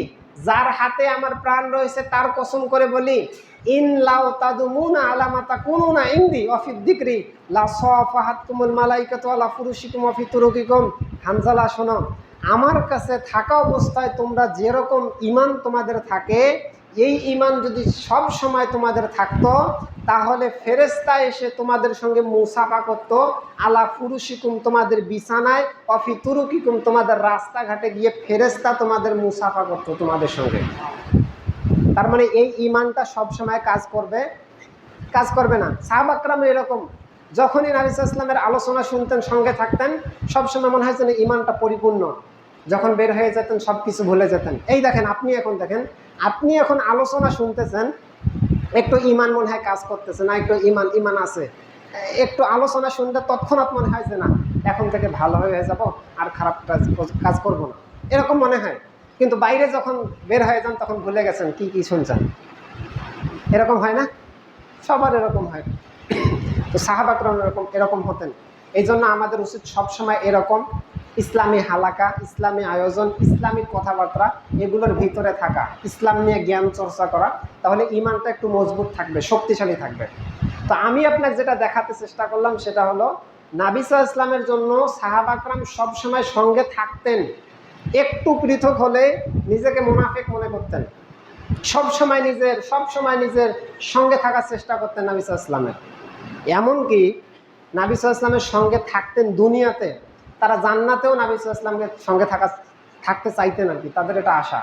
যার হাতে আমার প্রাণ রয়েছে তার কসম করে বলি, ইন লাউ তাদুমুনা আলা মা তাকুনুনা ইনদি ওয়া ফি যিকরি লা সাফাহাতুমুল মালাইকাতু আলা ফুরুশিকুম ওয়া ফি তুরুকিকুম। হানজালা শোনো, আমার কাছে থাকা অবস্থায় তোমরা যেরকম ঈমান তোমাদের থাকে, এই ঈমান যদি সব সময় তোমাদের থাকতো, তাহলে ফেরেশতা এসে তোমাদের সঙ্গে মুসাফা করতো, আলা ফুরুশিকুম তোমাদের বিছানায়, অফি তুরুকিকুম তোমাদের রাস্তাঘাটে গিয়ে ফেরেশতা তোমাদের মুসাফা করতো তোমাদের সঙ্গে। তার মানে এই ঈমানটা সব সময় কাজ করবে, কাজ করবে না। সাহাবা একরাম এরকম, যখনই নবী সাল্লাল্লাহু আলাইহি ওয়াসাল্লামের আলোচনা শুনতেন, সঙ্গে থাকতেন, সবসময় মনে হয়েছে ঈমানটা পরিপূর্ণ, যখন বের হয়ে যেতেন সব কিছু ভুলে যেতেন। এই দেখেন, আপনি এখন দেখেন, আপনি এখন আলোচনা শুনতেছেন, একটু ঈমান মনে হয় কাজ করতেছে না, একটু ঈমান আছে, একটু আলোচনা শুনতে তৎক্ষণাৎ মনে হয় যে না এখন থেকে ভালো হয়ে যাব, আর খারাপ কাজ করব না, এরকম মনে হয়। কিন্তু বাইরে যখন বের হয়ে যান তখন ভুলে গেছেন কি কি শুনছেন। এরকম হয় না? সবার এরকম হয়। তো সাহাবা একরাম এরকম হতেন। এই জন্য আমাদের উচিত সবসময় এরকম ইসলামী হালাকা, ইসলামী আয়োজন, ইসলামিক কথাবার্তা, এগুলোর ভিতরে থাকা, ইসলাম নিয়ে জ্ঞান চর্চা করা, তাহলে ঈমানটা একটু মজবুত থাকবে, শক্তিশালী থাকবে। তো আমি আপনাকে যেটা দেখাতে চেষ্টা করলাম সেটা হলো, নবী সাল্লাল্লাহু আলাইহি ওয়াসাল্লামের জন্য সাহাবা একরাম সবসময় সঙ্গে থাকতেন, একটু পৃথক হলে নিজেকে মুনাফিক মনে করতেন, সবসময় নিজের সঙ্গে থাকার চেষ্টা করতেন নবী সাল্লাল্লাহু আলাইহি ওয়াসাল্লামের। এমনকি নবী সাল্লাল্লাহু আলাইহি ওয়াসাল্লামের সঙ্গে থাকতেন দুনিয়াতে, তারা জান্নাতেও নবী সাল্লাল্লাহু আলাইহি ওয়াসাল্লামের সঙ্গে থাকতে চাইতেন আর কি, তাদের এটা আশা।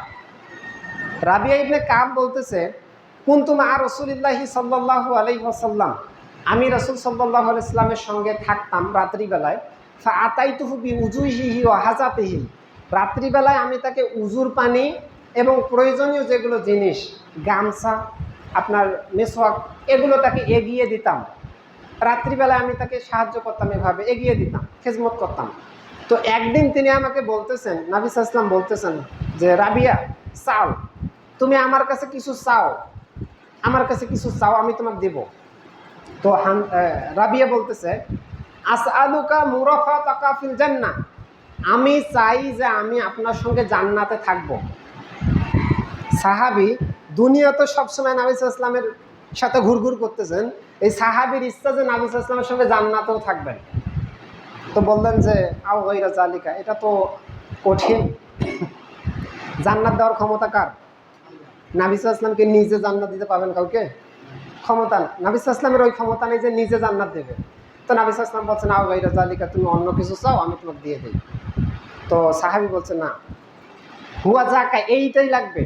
রাবিয়া ইবনে কাব বলতেছে, কুনতু মা রাসূলিল্লাহি সাল্লাল্লাহু আলাইহি ওয়াসাল্লাম, আমি রাসূল সাল্লাল্লাহু আলাইহি ওয়াসাল্লামের সঙ্গে থাকতাম রাত্রিবেলায়, ফা আতাইতুহু বি উজুহিহি ওয়া হাজাতিহি, রাত্রিবেলায় আমি তাকে উজুর পানি এবং প্রয়োজনীয় যেগুলো জিনিস, গামছা, আপনার মেসওয়াক, এগুলো তাকে এগিয়ে দিতাম। রাত্রিবেলায় আমি তাকে সাহায্য করতাম, এভাবে এগিয়ে দিতাম, খেজমত করতাম। তো একদিন তিনি আমাকে বলতেছেন, নবী সাল্লাল্লাহু আলাইহি ওয়াসাল্লাম বলতেছেন যে, রাবিয়া চাও, তুমি আমার কাছে কিছু চাও, আমার কাছে কিছু চাও, আমি তোমাকে দেব। তো রাবিয়া বলতেছে, আসআলুকা মুরাফাতাকা ফিল জান্নাহ, আমি চাই যে আমি আপনার সঙ্গে জান্নাতে থাকব। সাহাবী দুনিয়া তো সবসময় নবী সাল্লাল্লাহু আলাইহি ওয়াসাল্লামের সাথে ঘুরঘুর করতেছেন, এই সাহাবীর ইচ্ছা যে নবী সাল্লাল্লাহু আলাইহি ওয়াসাল্লামের সঙ্গে জান্নাতেও থাকবেন। তো বললেন যে আও গায়রা জালিকা, এটা তো কঠিন, জান্নাত দেওয়ার ক্ষমতা কার? নবী সাল্লাল্লাহু আলাইহি ওয়াসাল্লামকে নিজে জান্নাত দিতে পাবেন কাউকে? ক্ষমতা নবী সাল্লাল্লাহু আলাইহি ওয়াসাল্লামের ওই ক্ষমতা নেই যে নিজে জান্নাত দেবে। তো নবী সাল্লাল্লাহু আলাইহি ওয়াসাল্লাম বলছেন, আও গায়রা জালিকা, তুমি অন্য কিছু চাও, আমি তোমাকে দিয়ে দিই। তো সাহাবী বলছে, না, হুয়া জাকা, এইটাই লাগবে,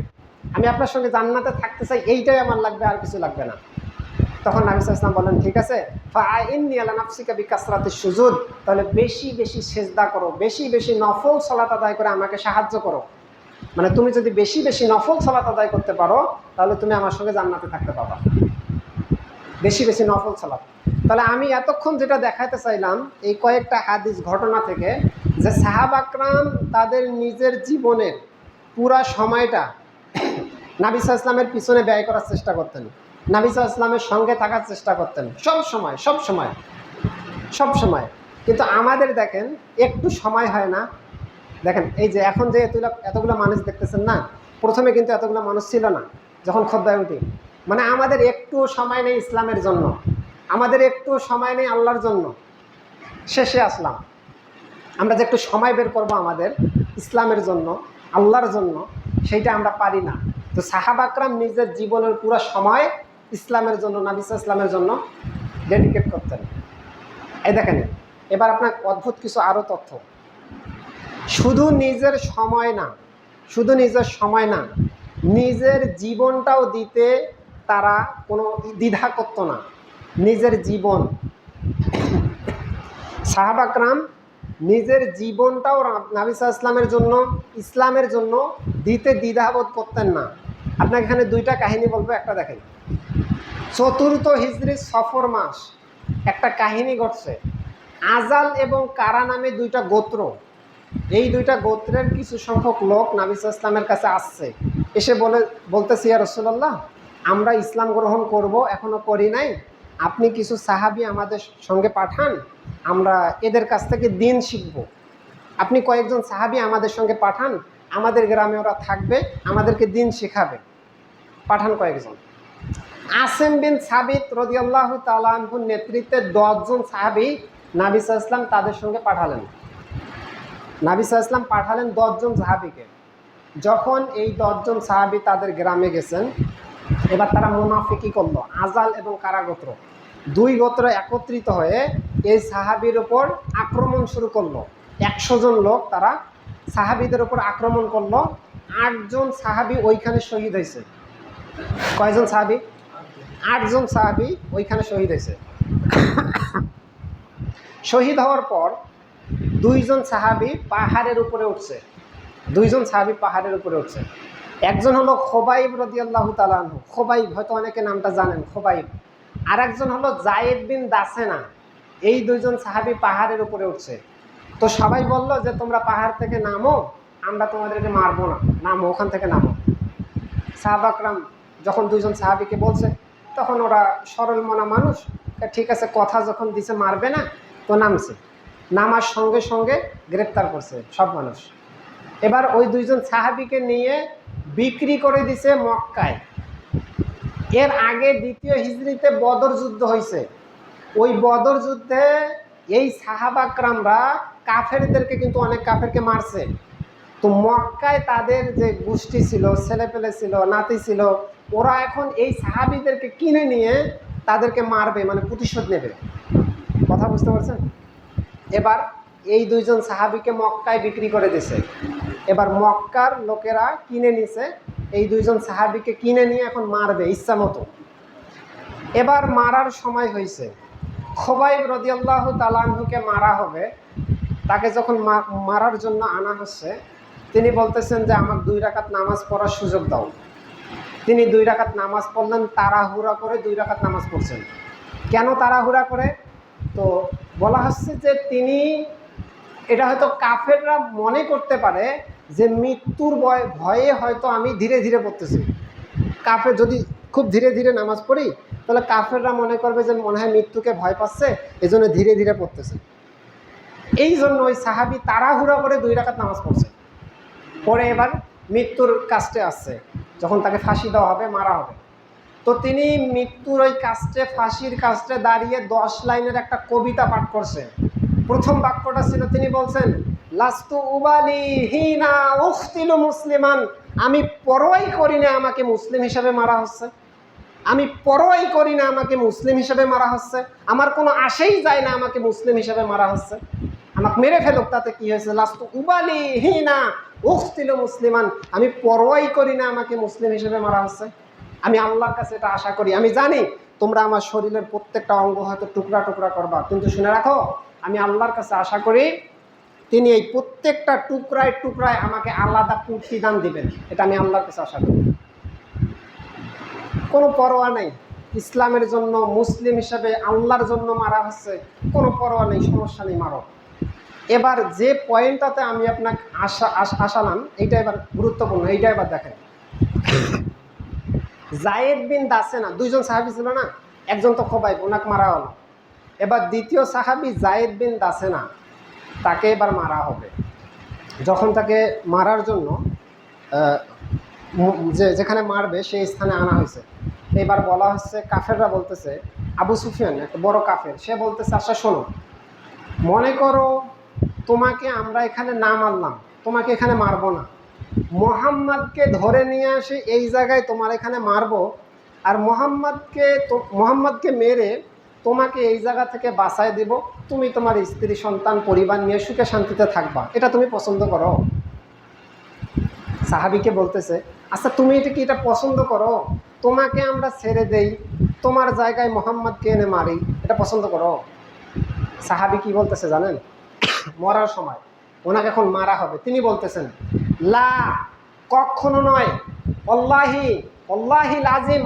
আমি আপনার সঙ্গে জান্নাতে থাকতে চাই, এইটাই আমার লাগবে, আর কিছু লাগবে না। তখন নবী সাল্লাল্লাহু আলাইহি ওয়াসাল্লাম বলেন, ঠিক আছে, ফাআইন্নি আলা নাফসিকা বিকাসরাতিস সুজুদ, তাহলে বেশি বেশি সেজদা করো, বেশি বেশি নফল সালাত আদায় করে আমাকে সাহায্য করো। মানে তুমি যদি বেশি বেশি নফল সালাত আদায় করতে পারো তাহলে তুমি আমার সঙ্গে জান্নাতে থাকতে পারবা, বেশি বেশি নফল সালাত। তাহলে আমি এতক্ষণ যেটা দেখাতে চাইলাম এই কয়েকটা হাদিস ঘটনা থেকে, যে সাহাবা একরাম তাদের নিজের জীবনের পুরা সময়টা নবী সাল্লাল্লাহু আলাইহি ওয়াসাল্লামের পিছনে ব্যয় করার চেষ্টা করতেন, নবী সাল্লাল্লাহু আলাইহি ওয়াসাল্লামের সঙ্গে থাকার চেষ্টা করতেন সব সময় সব সময় সব সময়। কিন্তু আমাদের দেখেন একটু সময় হয় না। দেখেন এই যে এখন যে এতগুলো মানুষ দেখতেছেন না, প্রথমে কিন্তু এতগুলো মানুষ ছিল না যখন খুতবায় উঠি। মানে আমাদের একটু সময় নেই ইসলামের জন্য, আমাদের একটু সময় নেই আল্লাহর জন্য। শেষে আসলাম, আমরা যে একটু সময় বের করব আমাদের ইসলামের জন্য, আল্লাহর জন্য, সেইটা আমরা পারি না। তো সাহাবা একরাম নিজের জীবনের পুরো সময় ইসলামের জন্য, নবী সাল্লাল্লাহু আলাইহি ওয়াসাল্লামের জন্য ডেডিকেট করতেন। এই দেখেন, এবার আপনার অদ্ভুত কিছু আরও তথ্য। শুধু নিজের সময় না, শুধু নিজের সময় না, নিজের জীবনটাও দিতে তারা কোনো দ্বিধা করতো না। নিজের জীবন, সাহাবা একরাম নিজের জীবনটাও নবী সাল্লাল্লাহু আলাইহি ওয়াসাল্লামের জন্য, ইসলামের জন্য দিতে দ্বিধাবোধ করতেন না। আপনাকে এখানে দুইটা কাহিনী বলবো, একটা দেখেন। চতুর্থ হিজরি সফর মাস একটা কাহিনী ঘটছে। আজাল এবং কারা নামে দুইটা গোত্র, এই দুইটা গোত্রের কিছু সংখ্যক লোক নবী সাল্লাল্লাহু আলাইহি ওয়াসাল্লামের কাছে আসছে, এসে বলতেছে, ইয়া রাসূলুল্লাহ, আমরা ইসলাম গ্রহণ করব, এখনো করি নাই, আপনি কিছু সাহাবী আমাদের সঙ্গে পাঠান, আমরা এদের কাছ থেকে দিন শিখব। আপনি কয়েকজন সাহাবী আমাদের সঙ্গে পাঠান, আমাদের গ্রামে ওরা থাকবে, আমাদেরকে দিন শেখাবে, পাঠান কয়েকজন। আসেম বিন সাবিত রাদিয়াল্লাহু তাআলা আনহুর নেতৃত্বে 10 জন সাহাবী নবী সাল্লাল্লাহু আলাইহি ওয়াসাল্লাম তাদের সঙ্গে পাঠালেন। নবী সাল্লাল্লাহু আলাইহি ওয়াসাল্লাম পাঠালেন 10 জন সাহাবীকে। যখন এই 10 জন সাহাবী তাদের গ্রামে গেছেন, এবার তারা মুনাফিকি করলো। আজাল এবং কারা গোত্র, দুই গোত্র একত্রিত হয়ে এই সাহাবীর ওপর আক্রমণ শুরু করলো। 100 জন লোক তারা সাহাবীদের ওপর আক্রমণ করলো। 8 জন সাহাবী ওইখানে শহীদ হয়েছে। কয়জন সাহাবী? 8 জন সাহাবী ওইখানে শহীদ হয়েছে। শহীদ হওয়ার পর 2 জন সাহাবী পাহাড়ের উপরে উঠছে, 2 জন সাহাবী পাহাড়ের উপরে উঠছে। একজন হলো খোবাইব রাদিয়াল্লাহু তাআলা আনহু, খোবাইব হয়তো অনেকে নামটা জানেন, খোবাইব। আর একজন হলো যায়েদ বিন দাসেনা। এই 2 জন সাহাবী পাহাড়ের উপরে উঠছে। তো সবাই বলল যে তোমরা পাহাড় থেকে নামো, আমরা তোমাদেরকে মারবো না, নামো, ওখান থেকে নামো। সাহাবা একরাম যখন 2 জন সাহাবীকে বলছে, তখন ওরা সরল মনা মানুষ, ঠিক আছে, কথা যখন দিছে মারবে না, তো নামছে। নামার সঙ্গে সঙ্গে গ্রেপ্তার করছে সব মানুষ। এবার ওই 2 জন সাহাবীকে নিয়ে বিক্রি করে দিছে মক্কায়। এর আগে দ্বিতীয় হিজরিতে বদর যুদ্ধ হয়েছে। ওই বদর যুদ্ধে এই সাহাবা একরামরা কাফেরদেরকে কিন্তু অনেক কাফেরকে মারছে। তো মক্কায় তাদের যে গোষ্ঠী ছিল, ছেলেপেলে ছিল, নাতি ছিল, ওরা এখন এই সাহাবীদেরকে কিনে নিয়ে তাদেরকে মারবে, মানে প্রতিশোধ নেবে। কথা বুঝতে পারছেন? এবার এই 2 জন সাহাবীকে মক্কায় বিক্রি করে দিছে। এবার মক্কার লোকেরা কিনে নিছে, এই 2 জন সাহাবীকে কিনে নিয়ে এখন মারবে ইচ্ছা মতো। এবার মারার সময় হয়েছে, খোবাইব রাদিয়াল্লাহু তাআলা আনহুকে মারা হবে। তাকে যখন মারার জন্য আনা হচ্ছে, তিনি বলতেছেন যে আমাকে 2 রাকাত নামাজ পড়ার সুযোগ দাও। তিনি 2 রাকাত নামাজ পড়লেন, তাড়াহুড়া করে 2 রাকাত নামাজ পড়ছেন। কেন তাড়াহুড়া করে? তো বলা হচ্ছে যে তিনি, এটা হয়তো কাফেররা মনে করতে পারে যে মৃত্যুর ভয়ে হয়তো আমি ধীরে ধীরে পড়তেছি। কাফের যদি খুব ধীরে ধীরে নামাজ পড়ি, তাহলে কাফেররা মনে করবে যে মনে হয় মৃত্যুকে ভয় পাচ্ছে, এজন্য ধীরে ধীরে পড়তেছে। এই জন্য ওই সাহাবী তাড়াহুড়া করে 2 রাকাত নামাজ পড়ছে। পরে এবার মৃত্যুর কাস্টে আসছে, যখন তাকে ফাঁসি দেওয়া হবে, মারা হবে। তো তিনি মৃত্যুর ওই কাস্টে, ফাঁসির কাস্টে দাঁড়িয়ে 10 লাইনের একটা কবিতা পাঠ করছেন। প্রথম বাক্যটা ছিল, তিনি বলছেন, লাস্তু উবালি হিনা উখতিলু মুসলিমান, আমি পরোয়াই করি না আমাকে মুসলিম হিসাবে মারা হচ্ছে, আমি পরোয়াই করি না আমাকে মুসলিম হিসাবে মারা হচ্ছে, আমার কোনো আশাই যায় না আমাকে মুসলিম হিসাবে মারা হচ্ছে, আমাকে মেরে ফেলুক, তাতে কি হয়েছে, লাস্তু উবালি হিনা উখতিলু মুসলিমান, আমি পরোয়াই করি না আমাকে মুসলিম হিসাবে মারা হচ্ছে, আমি আল্লাহর কাছে এটা আশা করি, আমি জানি তোমরা আমার শরীরের প্রত্যেকটা অঙ্গ হয়তো টুকরা টুকরা করবা, কিন্তু শুনে রাখো আমি আল্লাহর কাছে আশা করি তিনি এই প্রত্যেকটা টুকরায় টুকরায় আমাকে আলাদা প্রতিদান দিবেন। এটা আমি আল্লাহর কাছে আশা করি। কোনো পরোয়া নেই, ইসলামের জন্য মুসলিম হিসাবে আল্লাহর জন্য মারা হচ্ছে, কোনো পরোয়া নেই, সমস্যা নেই, মারো। এবার যে পয়েন্টটাতে আমি আপনাকে আসালাম এইটা এবার গুরুত্বপূর্ণ, এইটা এবার দেখেন। জায়েদ বিন দাসেনা, দুইজন সাহাবী ছিল না, একজন তো খোবাইব, ওনাকে মারা হলো। এবার দ্বিতীয় সাহাবী জায়েদ বিন দাসেনা, তাকে এবার মারা হবে। যখন তাকে মারার জন্য যেখানে মারবে সেই স্থানে আনা হয়েছে, এবার বলা হচ্ছে, কাফেররা বলতেছে, আবু সুফিয়ান একটা বড় কাফের, সে বলতেছে, আচ্ছা শোনো, মনে করো তোমাকে আমরা এখানে না মারলাম, তোমাকে এখানে মারবো না, মোহাম্মদকে ধরে নিয়ে আসে এই জায়গায় তোমার এখানে মারবো, আর মোহাম্মদকে মেরে তোমাকে এই জায়গা থেকে বাঁচায় দেব, তুমি তোমার স্ত্রী সন্তান পরিবার নিয়ে সুখে শান্তিতে থাকবা, এটা তুমি পছন্দ করো? সাহাবীকে বলতেছে, আচ্ছা তুমি এটা পছন্দ করো, তোমাকে আমরা ছেড়ে দেই, তোমার জায়গায় মোহাম্মদকে এনে মারি, এটা পছন্দ করো? সাহাবী কি বলতেছে জানেন? মরার সময় ওনাকে এখন মারা হবে, তিনি বলতেছেন, লা, কখনো নয়, আল্লাহি আল্লাহি লাজিম,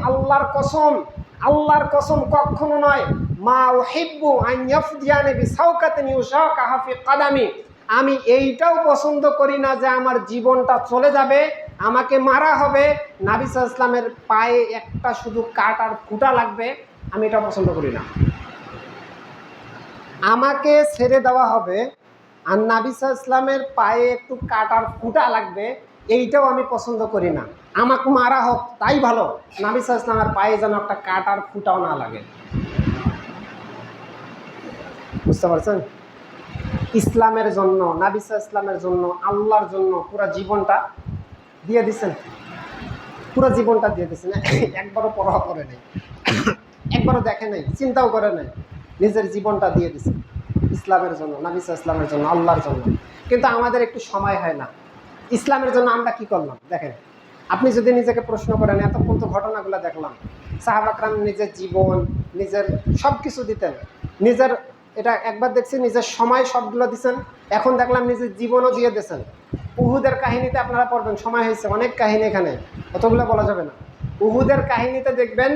আল্লাহর কসম কখনো নয়, মা উহিব্বু আন ইয়াফদিয়ানি বিসাওকাতিন ইউশাকাহা ফি কাদামি, আমি এইটাও পছন্দ করি না যে আমার জীবনটা চলে যাবে, আমাকে মারা হবে, নবী সাল্লাল্লাহু আলাইহি ওয়াসাল্লামের পায়ে একটা শুধু কাটার ফুটা লাগবে, আমি এটা পছন্দ করি না। আমাকে ছেড়ে দেওয়া হবে আর নবী সাল্লাল্লাহু আলাইহি ওয়াসাল্লামের পায়ে একটু কাটার ফুটা লাগবে, এইটাও আমি পছন্দ করি না। আমাকে মারা হোক তাই ভালো, নবী সাল্লাল্লাহু আলাইহি ওয়াসাল্লামের পায়ে যেন একটা কাটার ফুটাও না লাগে। বুঝতে পারছেন? ইসলামের জন্য, নবী সাল্লাল্লাহু আলাইহি ওয়াসাল্লামের জন্য, আল্লাহর জন্য পুরো জীবনটা দিয়ে দিচ্ছেন, পুরো জীবনটা দিয়ে দিচ্ছেন। একবারও পরোয়া করে নাই, একবারও দেখে নাই, চিন্তাও করে নাই, নিজের জীবনটা দিয়ে দিচ্ছেন ইসলামের জন্য, নবী সাল্লাল্লাহু আলাইহি ওয়াসাল্লামের জন্য, আল্লাহর জন্য। কিন্তু আমাদের একটু সময় হয় না। ইসলামের জন্য আমরা কি করলাম দেখেন, আপনি যদি নিজেকে প্রশ্ন করেন, এতক্ষণ তো ঘটনাগুলো দেখলাম, সাহাবা کرام নিজের জীবন, নিজের সব কিছু দিতেন, নিজের, এটা একবার দেখছি নিজের সময় সবগুলো দিচ্ছেন, এখন দেখলাম নিজের জীবনও দিয়ে দিয়েছেন। উহুদের কাহিনীতে আপনারা পড়বেন, সময় হয়েছে, অনেক কাহিনী এখানে, অতগুলো বলা যাবে না। উহুদের কাহিনীতে দেখবেন,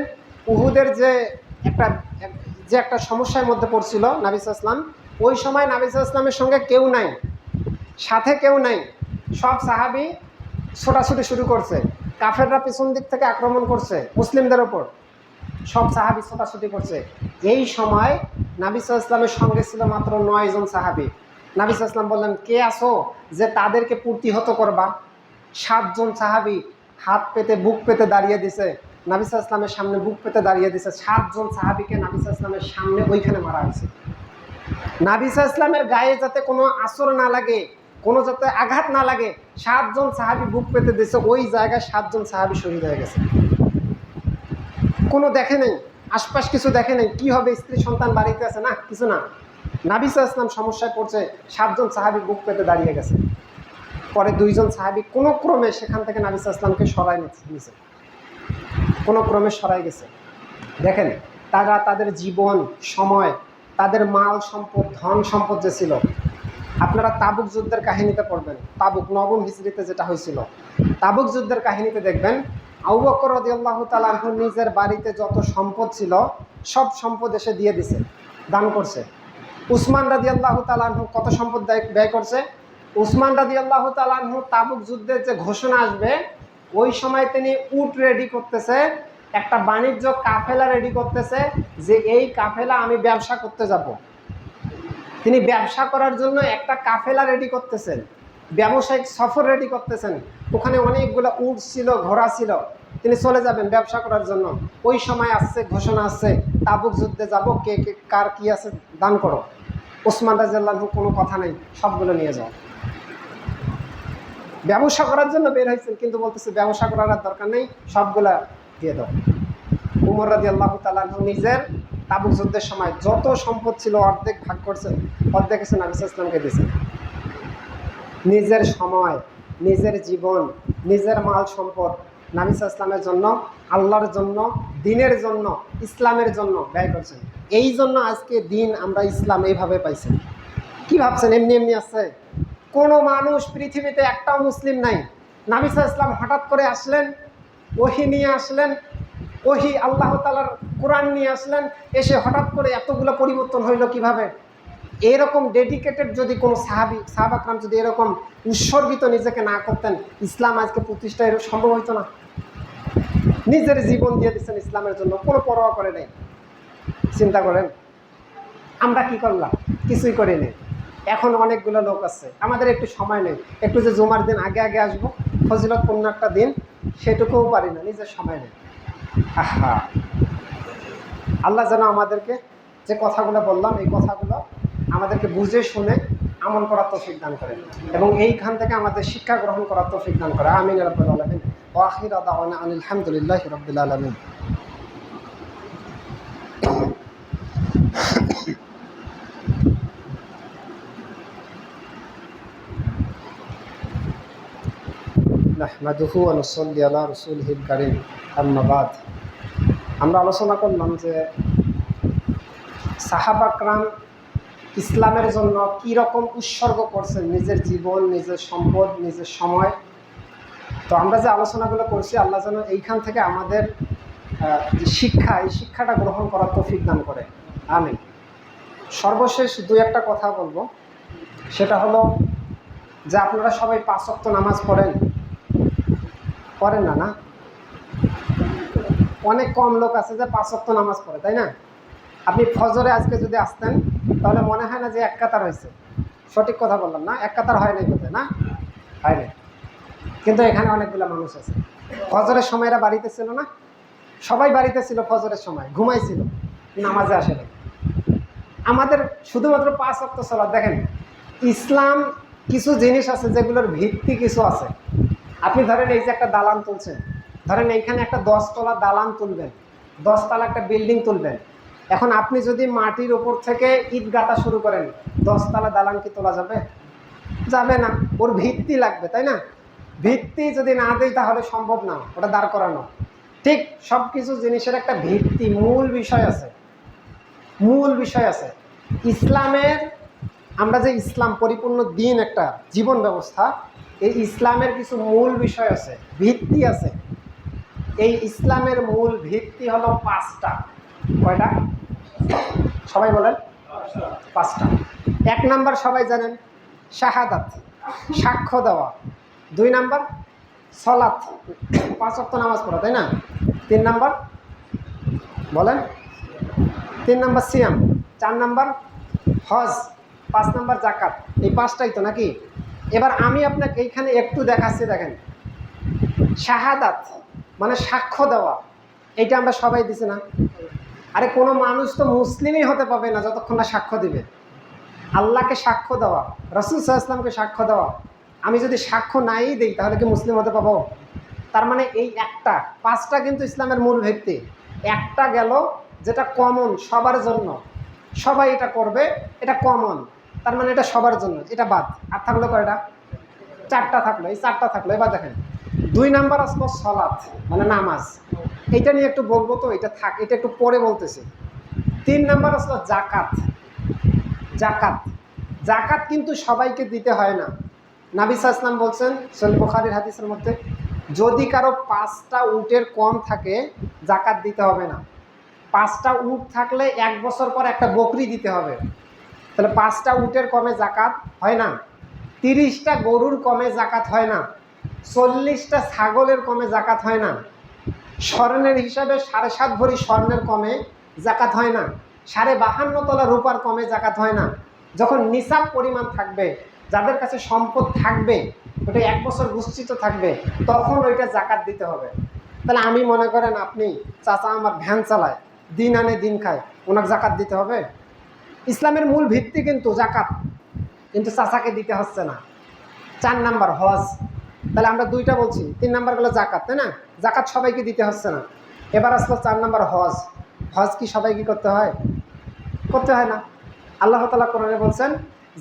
উহুদের যে একটা সমস্যার মধ্যে পড়ছিল নবী সাল্লাল্লাহু আলাইহি ওয়াসাল্লাম, ওই সময় নবী সাল্লাল্লাহু আলাইহি ওয়াসাল্লামের সঙ্গে কেউ নাই, সাথে কেউ নাই, সব সাহাবী ছোটাছুটি শুরু করছে, কাফেররা পিছন দিক থেকে আক্রমণ করছে মুসলিমদের ওপর, সব সাহাবী ছোটাছুটি করছে। এই সময় নবী সাল্লাল্লাহু আলাইহি ওয়াসাল্লামের সঙ্গে ছিল মাত্র 9 জন সাহাবী। নবী সাল্লাল্লাহু আলাইহি ওয়াসাল্লাম বললেন, কে আসো যে তাদেরকে প্রতিহত করবা? 7 জন সাহাবী হাত পেতে বুক পেতে দাঁড়িয়ে দিছে, নবী সাল্লাল্লাহু আলাইহি ওয়াসাল্লামের সামনে বুক পেতে দাঁড়িয়ে দিছে। 7 জন সাহাবীকে নবী সাল্লাল্লাহু আলাইহি ওয়াসাল্লামের সামনে ওইখানে মারা হয়েছে। নবী সাল্লাল্লাহু আলাইহি ওয়াসাল্লামের গায়ে যাতে কোনো আসর না লাগে, কোনো যাতে আঘাত না লাগে, 7 জন সাহাবী বুক পেতে দিয়েছে, ওই জায়গায় 7 জন সাহাবী শহীদ হয়ে গেছে। কোনো দেখে নেই, আশপাশ কিছু দেখে নেই, কি হবে, স্ত্রী সন্তান বাড়িতে আছে না, কিছু না, নবী সাল্লাল্লাহু আলাইহি ওয়াসাল্লাম সমস্যায় পড়ছে, 7 জন সাহাবী বুক পেতে দাঁড়িয়ে গেছে। পরে 2 জন সাহাবী কোনো ক্রমে সেখান থেকে নবী সাল্লাল্লাহু আলাইহি ওয়াসাল্লামকে সরাই নিয়েছে, কোনো ক্রমে সরাই গেছে। দেখেন, তারা তাদের জীবন, সময়, তাদের মাল সম্পদ, ধন সম্পদ যে ছিল, আপনারা তাবুক যুদ্ধের কাহিনীতে পড়বেন, তাবুক 9ম হিজরিতে যেটা হয়েছিল, তাবুক যুদ্ধের কাহিনীতে দেখবেন, আবু বকর রাদিয়াল্লাহু তাআলা আনহু নিজের বাড়িতে যত সম্পদ ছিল সব সম্পদ এসে দিয়ে দিছে, দান করছে। উসমান রাদিয়াল্লাহু তাআলা আনহু কত সম্পদ ব্যয় করছে? উসমান রাদিয়াল্লাহু তাআলা আনহু তাবুক যুদ্ধের যে ঘোষণা আসবে ওই সময় তিনি উট রেডি করতেছে, একটা বাণিজ্য কাফেলা রেডি করতেছে, যে এই কাফেলা আমি ব্যবসা করতে যাব। তিনি ব্যবসা করার জন্য একটা কাফেলা রেডি করতেছেন, ব্যবসায়িক সফর রেডি করতেছেন, ওখানে অনেকগুলো উট ছিল, ঘোড়া ছিল, তিনি চলে যাবেন ব্যবসা করার জন্য। ওই সময় আসছে, ঘোষণা আসছে, তাবুক যুদ্ধে যাব, কে কে কার কি আছে দান করো। উসমান রাদিয়াল্লাহু আনহু কোনো কথা নেই, সবগুলো নিয়ে যাও। ব্যবসা করার জন্য বের হয়েছেন, কিন্তু বলতেছে ব্যবসা করার আর দরকার নেই, সবগুলা দিয়ে দাও। উমর রাদিয়াল্লাহু তাআলা আনহু নিজের তাবুক যুদ্ধের সময় যত সম্পদ ছিল অর্ধেক ভাগ করছেন, অর্ধেক এসে নবী সাল্লাল্লাহু আলাইহি ওয়াসাল্লামকে দিয়েছেন। নিজের সময়, নিজের জীবন, নিজের মাল সম্পদ নবী সাল্লাল্লাহু আলাইহি ওয়াসাল্লামের জন্য, আল্লাহর জন্য, দ্বীনের জন্য, ইসলামের জন্য ব্যয় করছেন। এই জন্য আজকে দিন আমরা ইসলাম এইভাবে পাইছি। কি ভাবছেন এমনি এমনি আছে? কোনো মানুষ পৃথিবীতে একটাও মুসলিম নাই। নবী সাল্লাল্লাহু আলাইহি ওয়াসাল্লাম হঠাৎ করে আসলেন, ওহী নিয়ে আসলেন, ওহী আল্লাহ তাআলার কোরআন নিয়ে আসলেন, এসে হঠাৎ করে এতগুলো পরিবর্তন হইল কিভাবে? এরকম ডেডিকেটেড যদি কোনো সাহাবা کرام যদি এরকম উৎসর্গিত নিজেকে না করতেন, ইসলাম আজকে প্রতিষ্ঠা সম্ভব হইতো না। নিজের জীবন দিয়ে দিচ্ছেন ইসলামের জন্য, কোনো পরোয়া করে নেই। চিন্তা করেন আমরা কি করলাম? কিছুই করি নেই। এখন অনেকগুলো লোক আছে, আমাদের একটু সময় নেই, একটু যে জুমার দিন আগে আগে আসবো, ফজিলতপূর্ণ একটা দিন, সেটুকুও পারি না, নিজের সময় নেই। আহা, আল্লাহ যেন আমাদেরকে যে কথাগুলো বললাম, এই কথাগুলো আমাদেরকে বুঝে শুনে আমল করার তৌফিক দান করেন এবং এইখান থেকে আমাদের শিক্ষা গ্রহণ করার তৌফিক দান করে। আমিন ইয়া রাব্বাল আলামিন। ওয়া আখিরু দাওয়ানা আনিল হামদুলিল্লাহি রাব্বিল আলামিন। নাহমাদুহু ওয়া নুসাল্লি আলা রাসূলিহিল কারীম, আম্মা বাদ। আমরা আলোচনা করলাম যে সাহাবা کرام ইসলামের জন্য কী রকম উৎসর্গ করছেন, নিজের জীবন, নিজের সম্পদ, নিজের সময়। তো আমরা যে আলোচনাগুলো করছি, আল্লাহ যেন এইখান থেকে আমাদের যে শিক্ষা, এই শিক্ষাটা গ্রহণ করার তৌফিক দান করে। আমিন। সর্বশেষ দুই একটা কথা বলবো, সেটা হলো যে আপনারা সবাই 5 ওয়াক্ত নামাজ পড়েন না? না, অনেক কম লোক আছে যে 5 ওয়াক্ত নামাজ পড়ে, তাই না? আপনি ফজরে আজকে যদি আসতেন তাহলে মনে হয় না যে এক কাতার হয়েছে। সঠিক কথা বললাম না? এক কাতার হয় নাই কোথায়, না হয় নাই। কিন্তু এখানে অনেকগুলো মানুষ আছে, ফজরের সময় এরা বাড়িতে ছিল না? সবাই বাড়িতে ছিল, ফজরের সময় ঘুমাইছিল, নামাজে আসে নাই। আমাদের শুধুমাত্র 5 ওয়াক্ত সালাত। দেখেন, ইসলাম কিছু জিনিস আছে যেগুলোর ভিত্তি কিছু আছে। আপনি ধরেন এই যে একটা দালান তুলছেন, ধরেন এইখানে একটা 10 তলা দালান তুলবেন, 10 তলা একটা বিল্ডিং তুলবেন। এখন আপনি যদি মাটির ওপর থেকে ইট গাঁথা শুরু করেন, 10 তলা দালান কি তোলা যাবে? যাবে না। ওর ভিত্তি লাগবে, তাই না? ভিত্তি যদি না দেয় তাহলে সম্ভব না ওটা দাঁড় করানো। ঠিক সব কিছু জিনিসের একটা ভিত্তি, মূল বিষয় আছে, মূল বিষয় আছে। ইসলামের, আমরা যে ইসলাম পরিপূর্ণ দিন, একটা জীবন ব্যবস্থা, এই ইসলামের কিছু মূল বিষয় আছে, ভিত্তি আছে। এই ইসলামের মূল ভিত্তি হলো 5টা। কয়টা? সবাই বলেন। 5টা। 1 নাম্বার সবাই জানেন, শাহাদাত, সাক্ষ্য দেওয়া। 2 নাম্বার সলাত, 5 ওয়াক্ত নামাজ পড়া, তাই না? 3 নাম্বার বলেন। 3 নাম্বার সিয়াম। 4 নাম্বার হজ। 5 নাম্বার জাকাত। এই 5টাই তো, নাকি? এবার আমি আপনাকে এইখানে একটু দেখাচ্ছি, দেখেন। শাহাদাত মানে সাক্ষ্য দেওয়া, এইটা আমরা সবাই দিছি না? আরে কোনো মানুষ তো মুসলিমই হতে পারবে না যতক্ষণ না সাক্ষ্য দিবে। আল্লাহকে সাক্ষ্য দেওয়া, রাসূল সাল্লাল্লাহু আলাইহি ওয়াসাল্লামকে সাক্ষ্য দেওয়া। আমি যদি সাক্ষ্য নাই দিই তাহলে কি মুসলিম হতে পাবো? তার মানে এই একটা, 5টা কিন্তু ইসলামের মূল ভিত্তি। একটা গেল যেটা কমন সবার জন্য, সবাই এটা করবে, এটা কমন, তার মানে এটা সবার জন্য, এটা বাদ। আর থাকলো কয়টা? 4টা থাকলো। এই 4টা থাকলো। এবার দেখেন, 2 নাম্বার আসলো সলাত মানে নামাজ। এইটা নিয়ে একটু বলবো, তো এটা থাক, এটা একটু পরে বলতেছি। 3 নাম্বার আসলো জাকাত। জাকাত, জাকাত কিন্তু সবাইকে দিতে হয় না। নবী সাল্লাল্লাহু আলাইহি ওয়াসাল্লাম বলছেন সহিহ বুখারীর হাদিসের মধ্যে, যদি কারো 5টা উটের কম থাকে জাকাত দিতে হবে না। 5টা উট থাকলে 1 বছর পর একটা বকরি দিতে হবে। তাহলে 5টা উটের কমে জাকাত হয় না। 30টা গরুর কমে জাকাত হয় না। 40টা ছাগলের কমে জাকাত হয় না। স্বর্ণের হিসাবে 7.5 ভরি স্বর্ণের কমে জাকাত হয় না। 52 তলা রূপার কমে জাকাত হয় না। যখন নিসাব পরিমাণ থাকবে, যাদের কাছে সম্পদ থাকবে, ওটা 1 বছর গুচ্ছিত থাকবে, তখন ওইটা জাকাত দিতে হবে। তাহলে আমি মনে করেন আপনি, চাচা আমার ভ্যান চালায়, দিন আনে দিন খায়, ওনার জাকাত দিতে হবে? ইসলামের মূল ভিত্তি কিন্তু জাকাত, কিন্তু চাচাকে দিতে হচ্ছে না। 4 নাম্বার হজ। তাহলে আমরা 2টা বলছি, 3 নাম্বার গেলো জাকাত, তাই না? জাকাত সবাইকে দিতে হচ্ছে না। এবার আসলো 4 নাম্বার হজ। হজ কি সবাইকে করতে হয়? করতে হয় না। আল্লাহ তাআলা কোরআনে বলছেন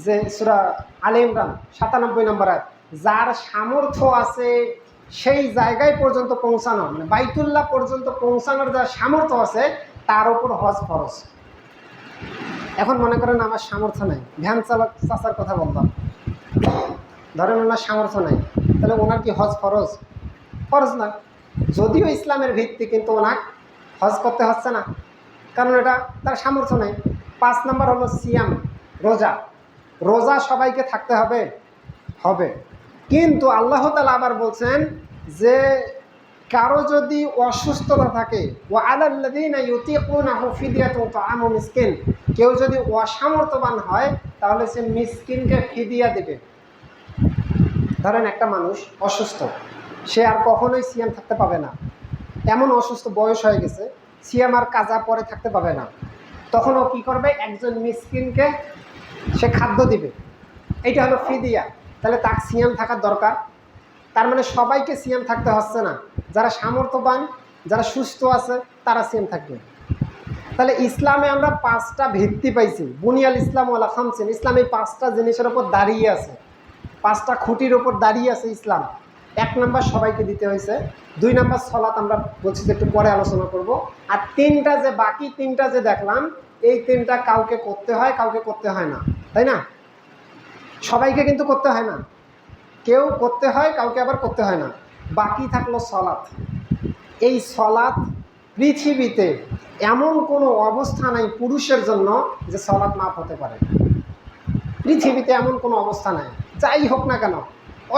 যে সূরা আলে ইমরান 97 নম্বর আয়াত, যার সামর্থ্য আছে সেই জায়গায় পর্যন্ত পৌঁছানো, মানে বাইতুল্লাহ পর্যন্ত পৌঁছানোর যা সামর্থ্য আছে তার উপর হজ ফরজ। এখন মনে করেন আমার সামর্থ্য নাই, ভ্যান চালক চাচার কথা বললাম, ধরেন ওনার সামর্থ্য নাই, তাহলে ওনার কি হজ ফরজ? ফরজ না। যদিও ইসলামের ভিত্তি, কিন্তু ওনার হজ করতে হচ্ছে না, কারণ এটা তার সামর্থ্য নেই। 5 নম্বর হলো সিয়াম, রোজা। রোজা সবাইকে থাকতে হবে, হবে, কিন্তু আল্লাহ তাআলা আবার বলছেন যে কারো যদি অসুস্থতা থাকে, ও আলাল্লাযীনা ইউতিকুনাহু ফিদিয়াতুন তাআমু মিসকিন, কেউ যদি অসামর্থ্যবান হয় তাহলে সে মিসকিনকে ফিদিয়া দেবে। ধরেন একটা মানুষ অসুস্থ, সে আর কখনোই সিয়াম থাকতে পাবে না, এমন অসুস্থ, বয়স হয়ে গেছে, সিয়াম আর কাজা পরে থাকতে পাবে না, তখন ও কী করবে? একজন মিসকিনকে সে খাদ্য দিবে, এইটা হলো ফিদিয়া। তাহলে তার সিয়াম থাকার দরকার। তার মানে সবাইকে সিয়াম থাকতে হচ্ছে না, যারা সামর্থ্যবান, যারা সুস্থ আছে তারা সিয়াম থাকবে। তাহলে ইসলামে আমরা 5টা ভিত্তি পাইছি, বুনিয়াল ইসলাম ওয়ালা খামসিন। ইসলাম এই 5টা জিনিসের ওপর দাঁড়িয়ে আছে, 5টা খুঁটির ওপর দাঁড়িয়ে আছে ইসলাম। 1 নম্বর সবাইকে দিতে হয়েছে। 2 নম্বর সলাত, আমরা বলছি যে একটু পরে আলোচনা করব। আর 3টা যে বাকি 3টা যে দেখলাম, এই 3টা কাউকে করতে হয়, কাউকে করতে হয় না, তাই না? সবাইকে কিন্তু করতে হয় না, কেউ করতে হয়, কাউকে আবার করতে হয় না। বাকি থাকলো সলাত। এই সলাত পৃথিবীতে এমন কোনো অবস্থা নাই পুরুষের জন্য যে সলাত মাফ হতে পারে। পৃথিবীতে এমন কোনো অবস্থা নাই, যাই হোক না কেন,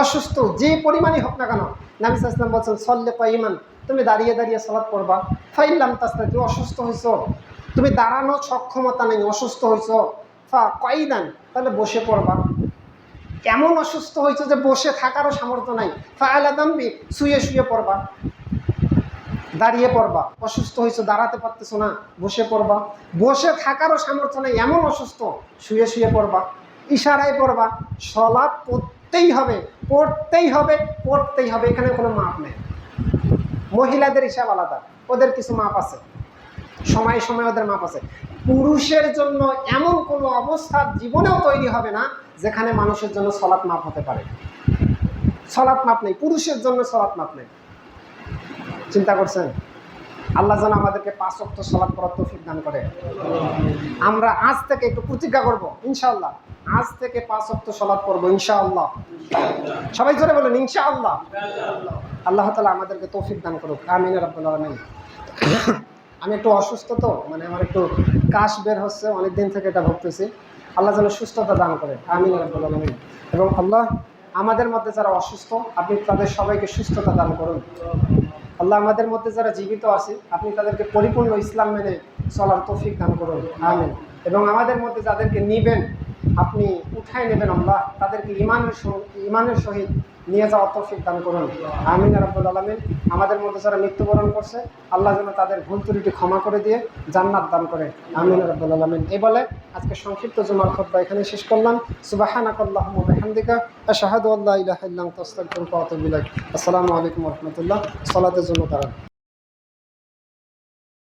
অসুস্থ যে পরিমাণই হোক না কেন। নবী সাল্লাল্লাহু আলাইহি ওয়াসাল্লাম বলছেন, সল্লে কাইমান, তুমি দাঁড়িয়ে দাঁড়িয়ে সলাত পড়বা। ফাইল্লাম তাস্তা, তুমি অসুস্থ হয়েছ, তুমি দাঁড়ানোর সক্ষমতা নেই, অসুস্থ হয়েছ, ফা কাইদান, তাহলে বসে পড়বা। এমন অসুস্থ হয়েছে যে বসে থাকারও সামর্থ্য নাই, ফা আলা দাম্বি, শুয়ে শুয়ে পড়বা, দাঁড়িয়ে পড়বা। অসুস্থ হয়েছে, দাঁড়াতে পারতেছো না, বসে পড়বা। বসে থাকারও সামর্থ্য নেই, এমন অসুস্থ, শুয়ে শুয়ে পড়বা, ইশারায় পড়বা। সলাৎ পড়তেই হবে, পড়তেই হবে, পড়তেই হবে, এখানে কোনো মাপ নেই। মহিলাদের হিসাব আলাদা, ওদের কিছু মাপ আছে, সময় সময় ওদের মাপ আছে। পুরুষের জন্য এমন কোনো অবস্থা জীবনেও তৈরি হবে না যেখানে মানুষের জন্য সলাৎ মাপ হতে পারে। সলাৎ মাপ নেই, পুরুষের জন্য সলাৎ মাপ নেই। চিন্তা করছেন? আল্লাহ যেন আমাদেরকে 5 ওয়াক্ত সালাত পড়ার তৌফিক দান করে। আমরা আজ থেকে একটু প্রতিজ্ঞা করব, ইনশাআল্লাহ আজ থেকে 5 ওয়াক্ত সালাত পড়বো ইনশাআল্লাহ। সবাই জোরে বলেন ইনশাআল্লাহ। আল্লাহ তাআলা আমাদেরকে তৌফিক দান করুক, আমিন ইয়া রাব্বাল আলামিন। আমি একটু অসুস্থ, তো মানে আমার একটু কাশ বের হচ্ছে, অনেক দিন থেকে এটা ভুগতেছি। আল্লাহ যেন সুস্থতা দান করে, আমিন ইয়া রাব্বাল আলামিন। এবং আল্লাহ আমাদের মধ্যে যারা অসুস্থ, আপনি তাদের সবাইকে সুস্থতা দান করুন। আল্লাহ আমাদের মধ্যে যারা জীবিত আছে, আপনি তাদেরকে পরিপূর্ণ ইসলাম মেনে চলার তৌফিক দান করুন, আমিন। এবং আমাদের মধ্যে যাদেরকে নিবেন, আপনি উঠাই নেবেন আল্লাহ, তাদেরকে ইমানের সহিত নিয়ে যাওয়ার তৌফিক দান করুন, আমিন ইয়া রাব্বুল আলামিন। আমাদের মধ্যে যারা মৃত্যুবরণ করছে, আল্লাহ যেন তাদের ভুল ত্রুটি ক্ষমা করে দিয়ে জান্নাত দান করে, আমিন ইয়া রাব্বুল আলামিন। এই বলে আজকে সংক্ষিপ্ত জুমার খুতবা এখানে শেষ করলাম। সুবহানাকাল্লাহুম্মা ওয়া বিহামদিকা, আশহাদু আল্লা ইলাহা ইল্লা আনতা, আস্তাগফিরুকা ওয়া আতুবু ইলাইক। আসসালামু আলাইকুম ওয়া রাহমাতুল্লাহ। সালাতের জন্য দাঁড়ান।